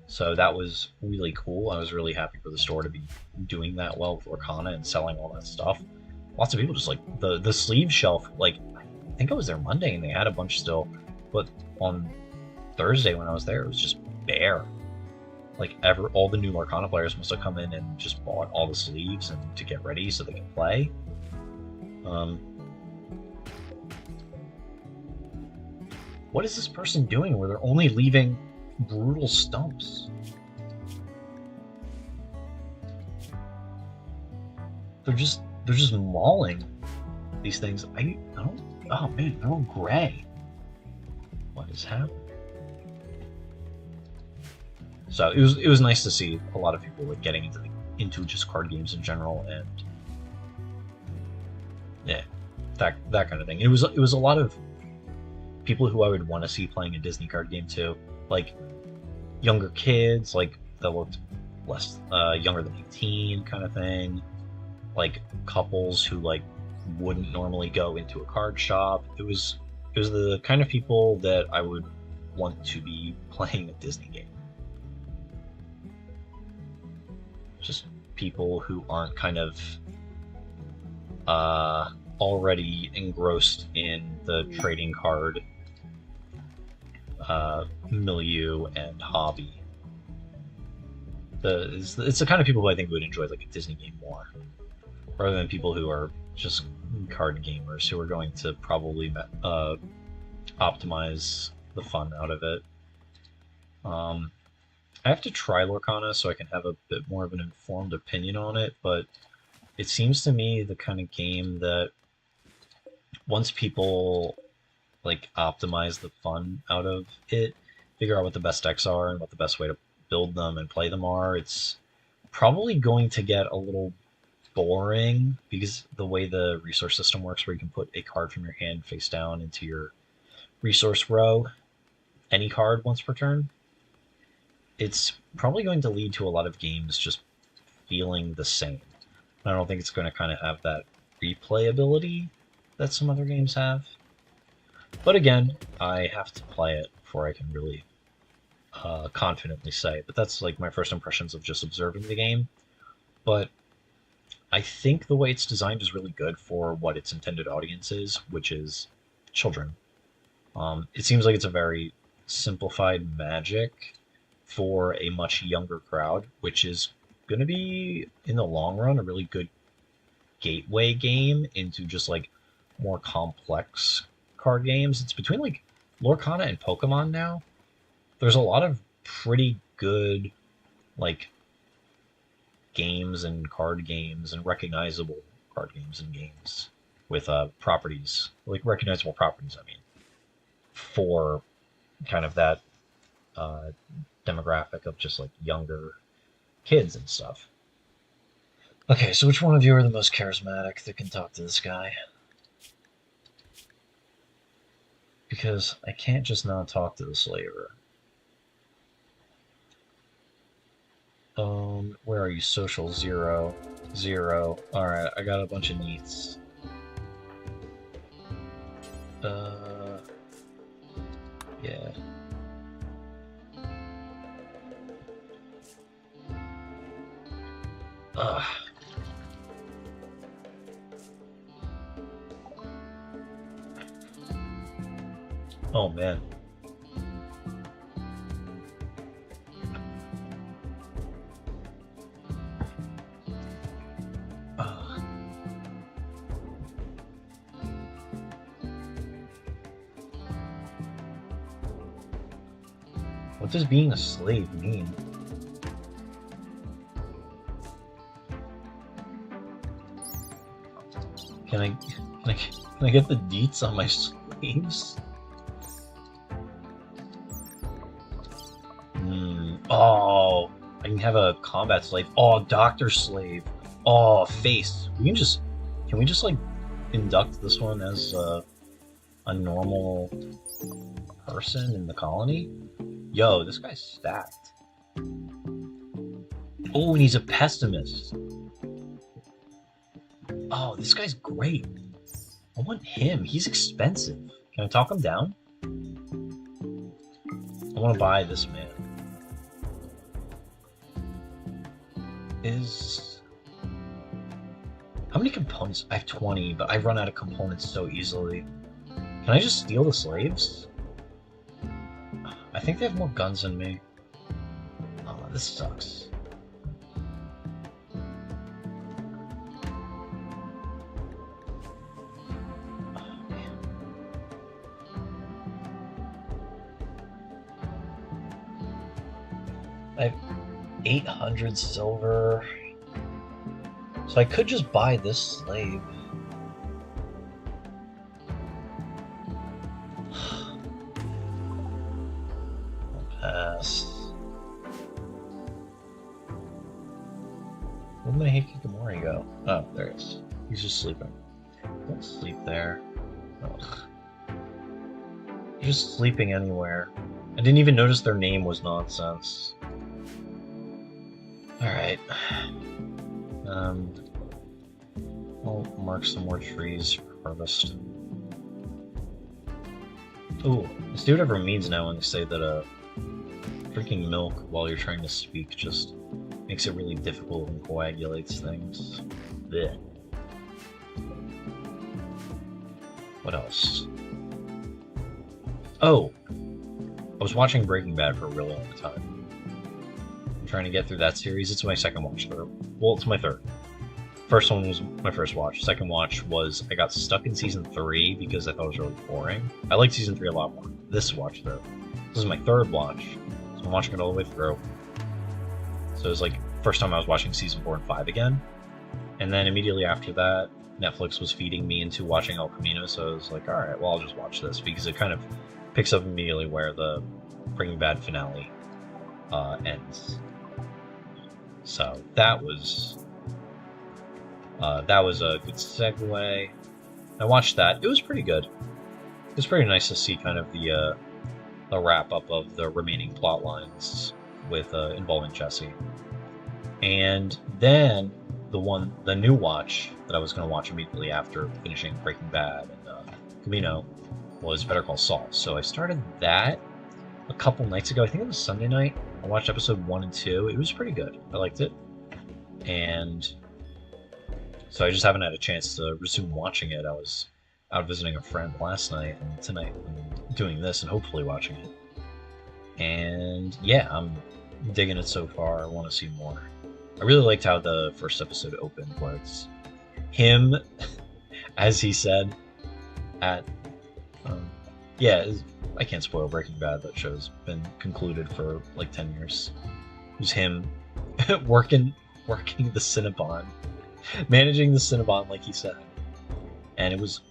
So that was really cool. I was really happy for the store to be doing that well with Lorcana and selling all that stuff. Lots of people just like the sleeve shelf, like I think I was there Monday and they had a bunch still, but on Thursday when I was there, it was just bare. Like all the new Lorcana players must have come in and just bought all the sleeves and to get ready so they can play. What is this person doing where they're only leaving brutal stumps. They're just mauling these things. I don't. Oh man, they're all gray. What is happening? So it was nice to see a lot of people like getting into just card games in general, and yeah, that kind of thing. It was a lot of people who I would want to see playing a Disney card game too, like younger kids, like that looked less younger than 18 kind of thing, like couples who like wouldn't normally go into a card shop. It was the kind of people that I would want to be playing a Disney game. Just people who aren't kind of already engrossed in the trading card milieu and hobby. It's the kind of people who I think would enjoy like a Disney game more, rather than people who are just card gamers who are going to probably optimize the fun out of it. I have to try Lorcana so I can have a bit more of an informed opinion on it, but it seems to me the kind of game that once people like optimize the fun out of it, figure out what the best decks are and what the best way to build them and play them are, it's probably going to get a little boring because the way the resource system works, where you can put a card from your hand face down into your resource row, any card once per turn, it's probably going to lead to a lot of games just feeling the same. I don't think it's going to kind of have that replayability that some other games have. But again, I have to play it before I can really confidently say. But that's like my first impressions of just observing the game. But I think the way it's designed is really good for what its intended audience is, which is children. It seems like it's a very simplified Magic for a much younger crowd, which is going to be, in the long run, a really good gateway game into just like more complex card games. It's between like Lorcana and Pokemon now. There's a lot of pretty good like games and card games and recognizable card games and games with properties, like recognizable properties, I mean, for kind of that demographic of just like younger kids and stuff. Okay, so which one of you are the most charismatic that can talk to this guy? Because I can't just not talk to the slaver. Where are you? Social 0, 0. Alright, I got a bunch of neats. Yeah. Ugh. Oh man. Ugh. What does being a slave mean? Can I get the deets on my slaves? Oh, I can have a combat slave. Oh, doctor slave. Oh, face. Can we just like induct this one as a normal person in the colony? Yo, this guy's stacked. Oh, and he's a pessimist. Oh, this guy's great. I want him. He's expensive. Can I talk him down? I want to buy this man. How many components? I have 20, but I run out of components so easily. Can I just steal the slaves? I think they have more guns than me. Oh, this sucks. I have 800 silver. So I could just buy this slave. I'll pass. Where did my Hikikomori go? Oh, there he is. He's just sleeping. Don't sleep there. Ugh. You're just sleeping anywhere. I didn't even notice their name was nonsense. Alright. I'll mark some more trees for harvest. Ooh, let's do whatever it means now when they say that drinking milk while you're trying to speak just makes it really difficult and coagulates things. Blech. What else? Oh! I was watching Breaking Bad for a really long time. I'm trying to get through that series. It's my second watch through. Well, it's my third. First one was my first watch. Second watch was I got stuck in season 3 because I thought it was really boring. I liked season 3 a lot more. This watch though. This is my third watch. So I'm watching it all the way through. So it was like first time I was watching season 4 and 5 again. And then immediately after that, Netflix was feeding me into watching El Camino, so I was like, alright, well I'll just watch this because it kind of picks up immediately where the Breaking Bad finale ends. So that was a good segue. I watched that. It was pretty good. It was pretty nice to see kind of the wrap up of the remaining plot lines with involving Jesse. And then the new watch that I was going to watch immediately after finishing Breaking Bad and Camino was Better Call Saul. So I started that a couple nights ago. I think it was Sunday night. I watched episode 1 and 2. It was pretty good. I liked it. And so I just haven't had a chance to resume watching it. I was out visiting a friend last night, and tonight I'm doing this and hopefully watching it. And yeah, I'm digging it so far. I want to see more. I really liked how the first episode opened, where it's him, as he said, at I can't spoil Breaking Bad. That show's been concluded for like 10 years. It was him working the Cinnabon, managing the Cinnabon, like he said, and it was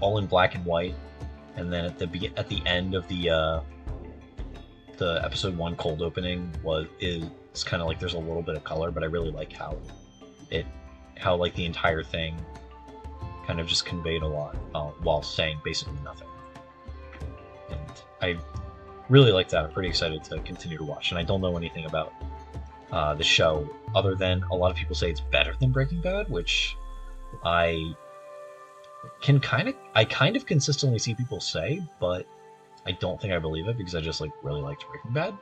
all in black and white. And then at the end of the episode 1 cold opening is kind of like there's a little bit of color, but I really like how like the entire thing kind of just conveyed a lot while saying basically nothing. And I really like that. I'm pretty excited to continue to watch, and I don't know anything about the show other than a lot of people say it's better than Breaking Bad, which I kind of consistently see people say, but I don't think I believe it because I just really liked Breaking Bad.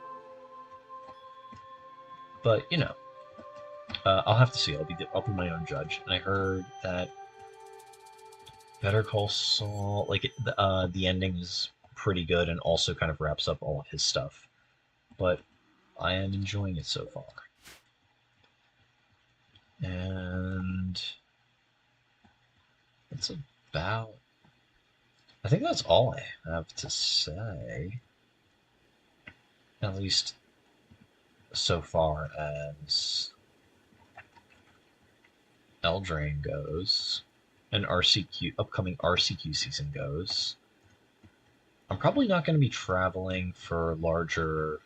But you know, I'll have to see. I'll be my own judge. And I heard that Better Call Saul, the ending is pretty good and also kind of wraps up all of his stuff. But I am enjoying it so far. And that's about... I think that's all I have to say. At least so far as Eldraine goes, and upcoming RCQ season goes. I'm probably not going to be traveling for larger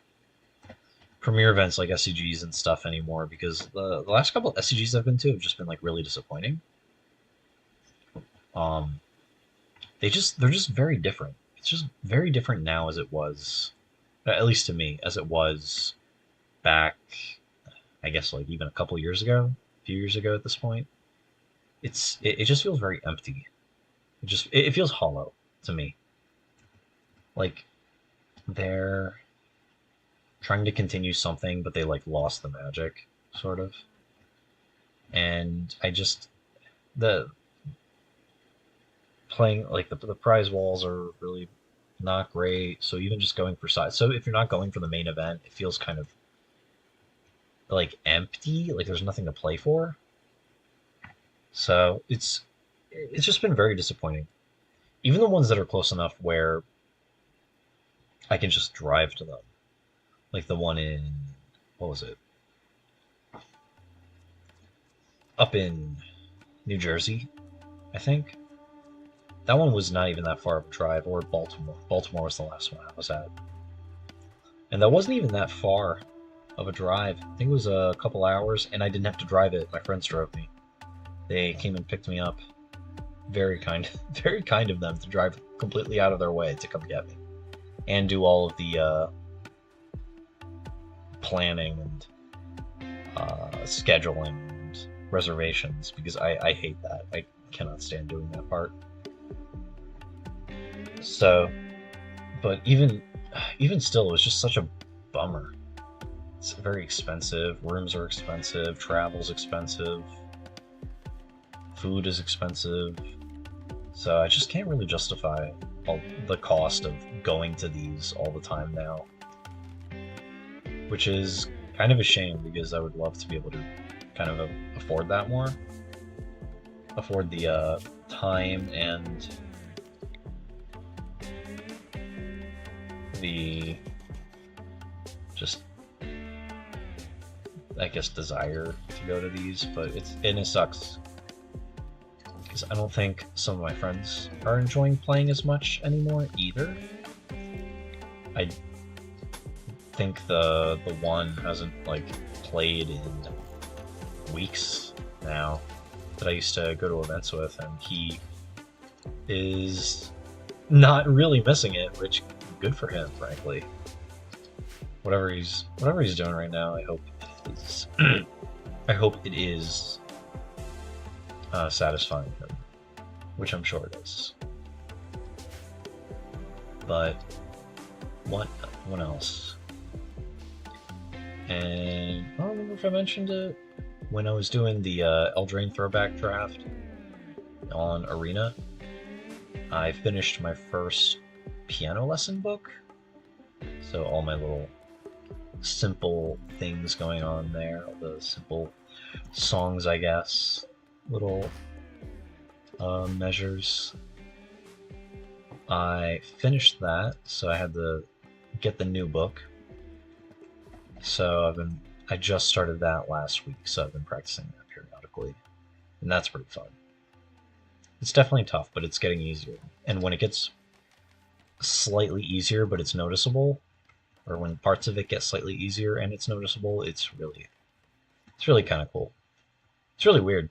premiere events like SCGs and stuff anymore because the last couple of SCGs I've been to have just been really disappointing. They're just very different. It's just very different now as it was, at least to me, as it was back, I guess even a couple years ago, a few years ago at this point. It just feels very empty. It feels hollow to me. They're trying to continue something, but they lost the magic, sort of. And the playing the prize walls are really not great. So even just going for size. So if you're not going for the main event, it feels kind of empty. There's nothing to play for. So it's just been very disappointing. Even the ones that are close enough where I can just drive to them. The one in what was it? Up in New Jersey, I think. That one was not even that far of a drive, or Baltimore. Baltimore was the last one I was at. And that wasn't even that far of a drive. I think it was a couple hours, and I didn't have to drive it. My friends drove me. They came and picked me up. Very kind, very kind of them to drive completely out of their way to come get me. And do all of the planning and scheduling and reservations, because I hate that. I cannot stand doing that part. So, but even still, it was just such a bummer. It's very expensive. Rooms are expensive. Travel's expensive. Food is expensive. So I just can't really justify all the cost of going to these all the time now. Which is kind of a shame, because I would love to be able to kind of afford that more. Afford the time and the just, I guess, desire to go to these, but it sucks because I don't think some of my friends are enjoying playing as much anymore either. I think the one hasn't like played in weeks now that I used to go to events with, and he is not really missing it, which good for him, frankly. Whatever he's doing right now, I hope it is I hope it is satisfying him, which I'm sure it is. But what else? And I don't remember if I mentioned it when I was doing the Eldraine throwback draft on Arena. I finished my first piano lesson book, so all my little simple things going on there, all the simple songs, I guess, little measures. I finished that, so I had to get the new book. So I just started that last week, so I've been practicing that periodically, and that's pretty fun. It's definitely tough, but it's getting easier. And when it gets slightly easier, but it's noticeable, or when parts of it get slightly easier and it's noticeable, it's really kind of cool. It's really weird,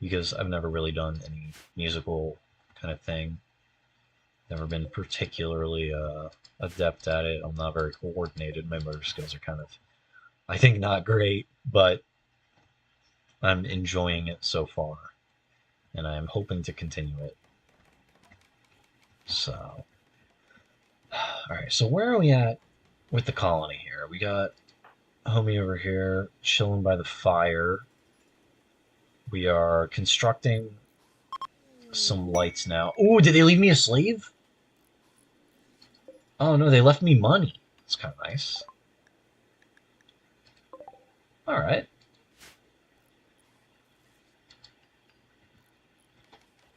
because I've never really done any musical kind of thing. Never been particularly adept at it. I'm not very coordinated. My motor skills are kind of, I think, not great, but I'm enjoying it so far, and I'm hoping to continue it. So, alright, so where are we at with the colony here? We got homie over here chilling by the fire. We are constructing some lights now. Ooh, did they leave me a slave? Oh no, they left me money. It's kind of nice. Alright.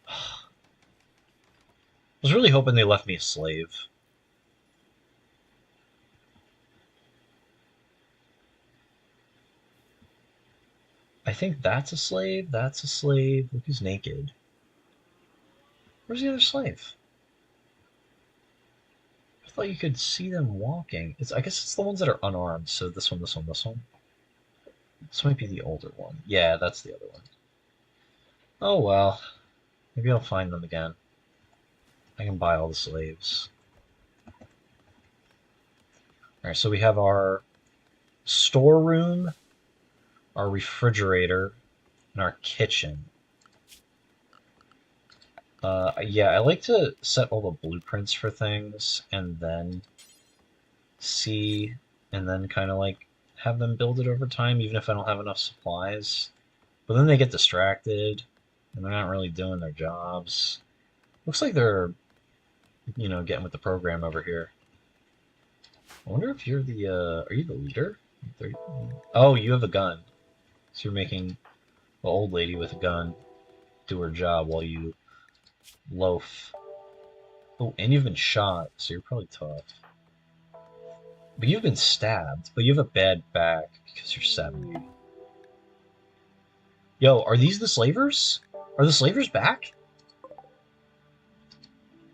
I was really hoping they left me a slave. I think that's a slave, that's a slave. Look who's naked. Where's the other slave? I thought you could see them walking. I guess it's the ones that are unarmed, so this one, this one, this one. This might be the older one. Yeah, that's the other one. Oh well. Maybe I'll find them again. I can buy all the slaves. Alright, so we have our storeroom, our refrigerator, and our kitchen. Yeah, I like to set all the blueprints for things and then see, and then kind of like have them build it over time, even if I don't have enough supplies. But then they get distracted, and they're not really doing their jobs. Looks like they're, getting with the program over here. I wonder if you're the, are you the leader? Oh, you have a gun. So you're making the old lady with a gun do her job while you loaf. Oh, and you've been shot, so you're probably tough. But you've been stabbed, but you have a bad back because you're 70. Yo, are these the slavers? Are the slavers back?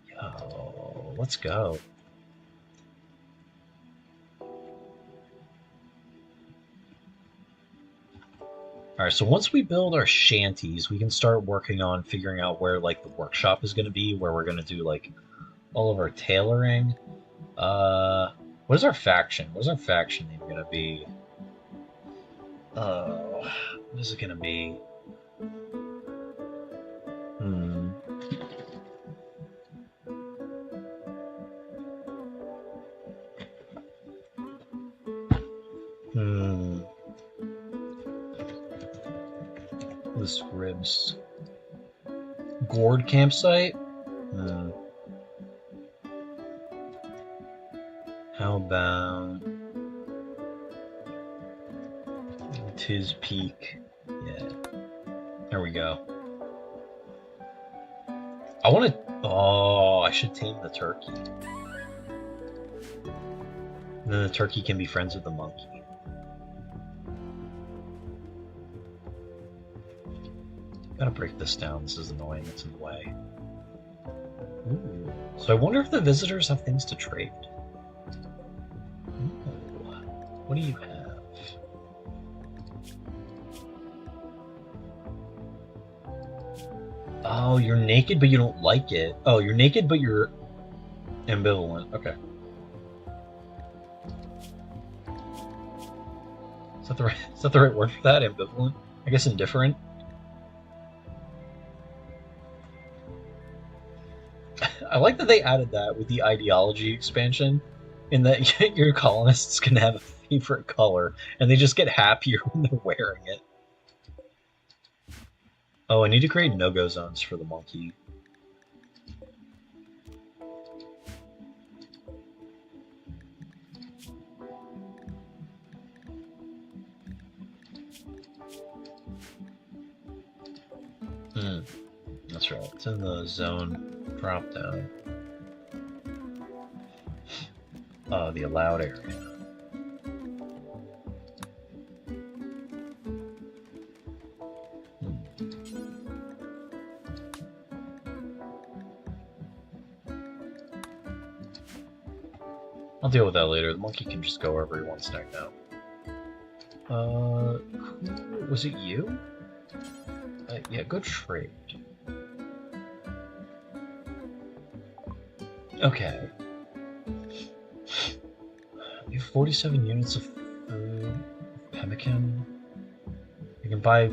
Yo, let's go. Alright, so once we build our shanties, we can start working on figuring out where, like, the workshop is going to be, where we're going to do, like, all of our tailoring. What is our faction? What is our faction name going to be? What is it going to be? Hmm. Hmm. This ribs. Gourd campsite? Hmm. How about Tis Peak? Yeah. There we go. I want to. Oh, I should tame the turkey. And then the turkey can be friends with the monkey. Gotta break this down. This is annoying. It's in the way. Ooh. So I wonder if the visitors have things to trade. Ooh. What do you have? Oh, you're naked, but you don't like it. Oh, you're naked, but you're ambivalent. Okay. Is that the right word for that? Ambivalent? I guess indifferent. I like that they added that with the ideology expansion, in that your colonists can have a favorite color, and they just get happier when they're wearing it. Oh, I need to create no-go zones for the monkey. Hmm, that's right. It's in the zone drop down. The allowed area. I'll deal with that later. The monkey can just go wherever he wants right now. Was it you? Yeah, go trade. Okay. We have 47 units of food. Pemmican. I can buy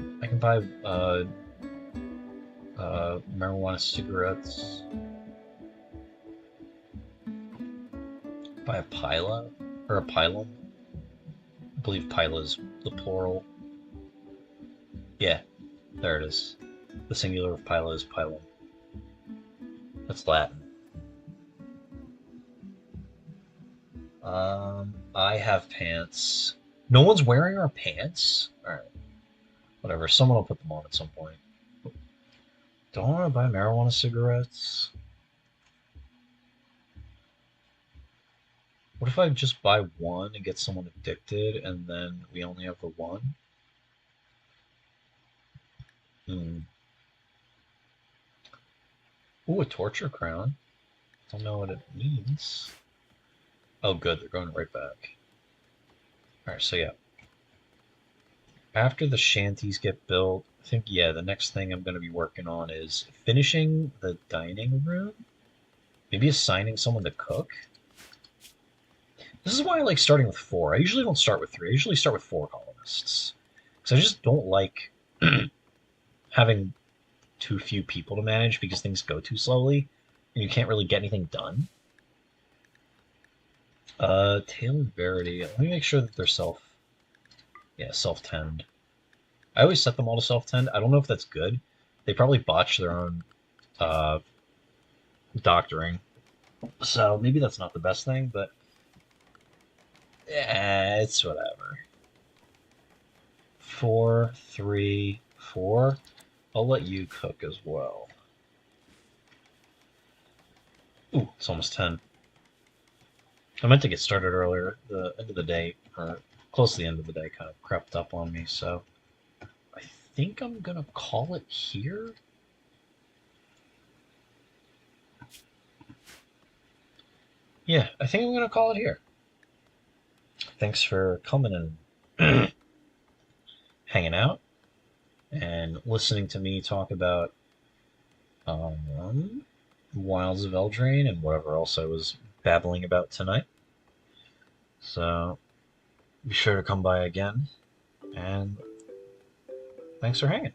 marijuana cigarettes. Buy a pila or a pylum. I believe pila is the plural. Yeah, there it is. The singular of pila is pylum. That's Latin. I have pants. No one's wearing our pants? Alright. Whatever, someone will put them on at some point. Don't I want to buy marijuana cigarettes? What if I just buy one and get someone addicted and then we only have the one? Hmm. Ooh, a torture crown. Don't know what it means. Oh, good, they're going right back. Alright, so yeah. After the shanties get built, I think, yeah, the next thing I'm going to be working on is finishing the dining room. Maybe assigning someone to cook. This is why I like starting with 4. I usually don't start with 3. I usually start with 4 colonists. Because I just don't like having too few people to manage because things go too slowly and you can't really get anything done. Tail and Verity. Let me make sure that they're self-tend. I always set them all to self-tend. I don't know if that's good. They probably botch their own doctoring. So maybe that's not the best thing, but yeah, it's whatever. 4, 3, 4. I'll let you cook as well. Ooh, it's almost 10. I meant to get started earlier. The end of the day, or close to the end of the day, kind of crept up on me. So I think I'm gonna call it here. Yeah, I think I'm gonna call it here. Thanks for coming and hanging out and listening to me talk about um, Wilds of Eldraine and whatever else I was babbling about tonight. So be sure to come by again, and thanks for hanging.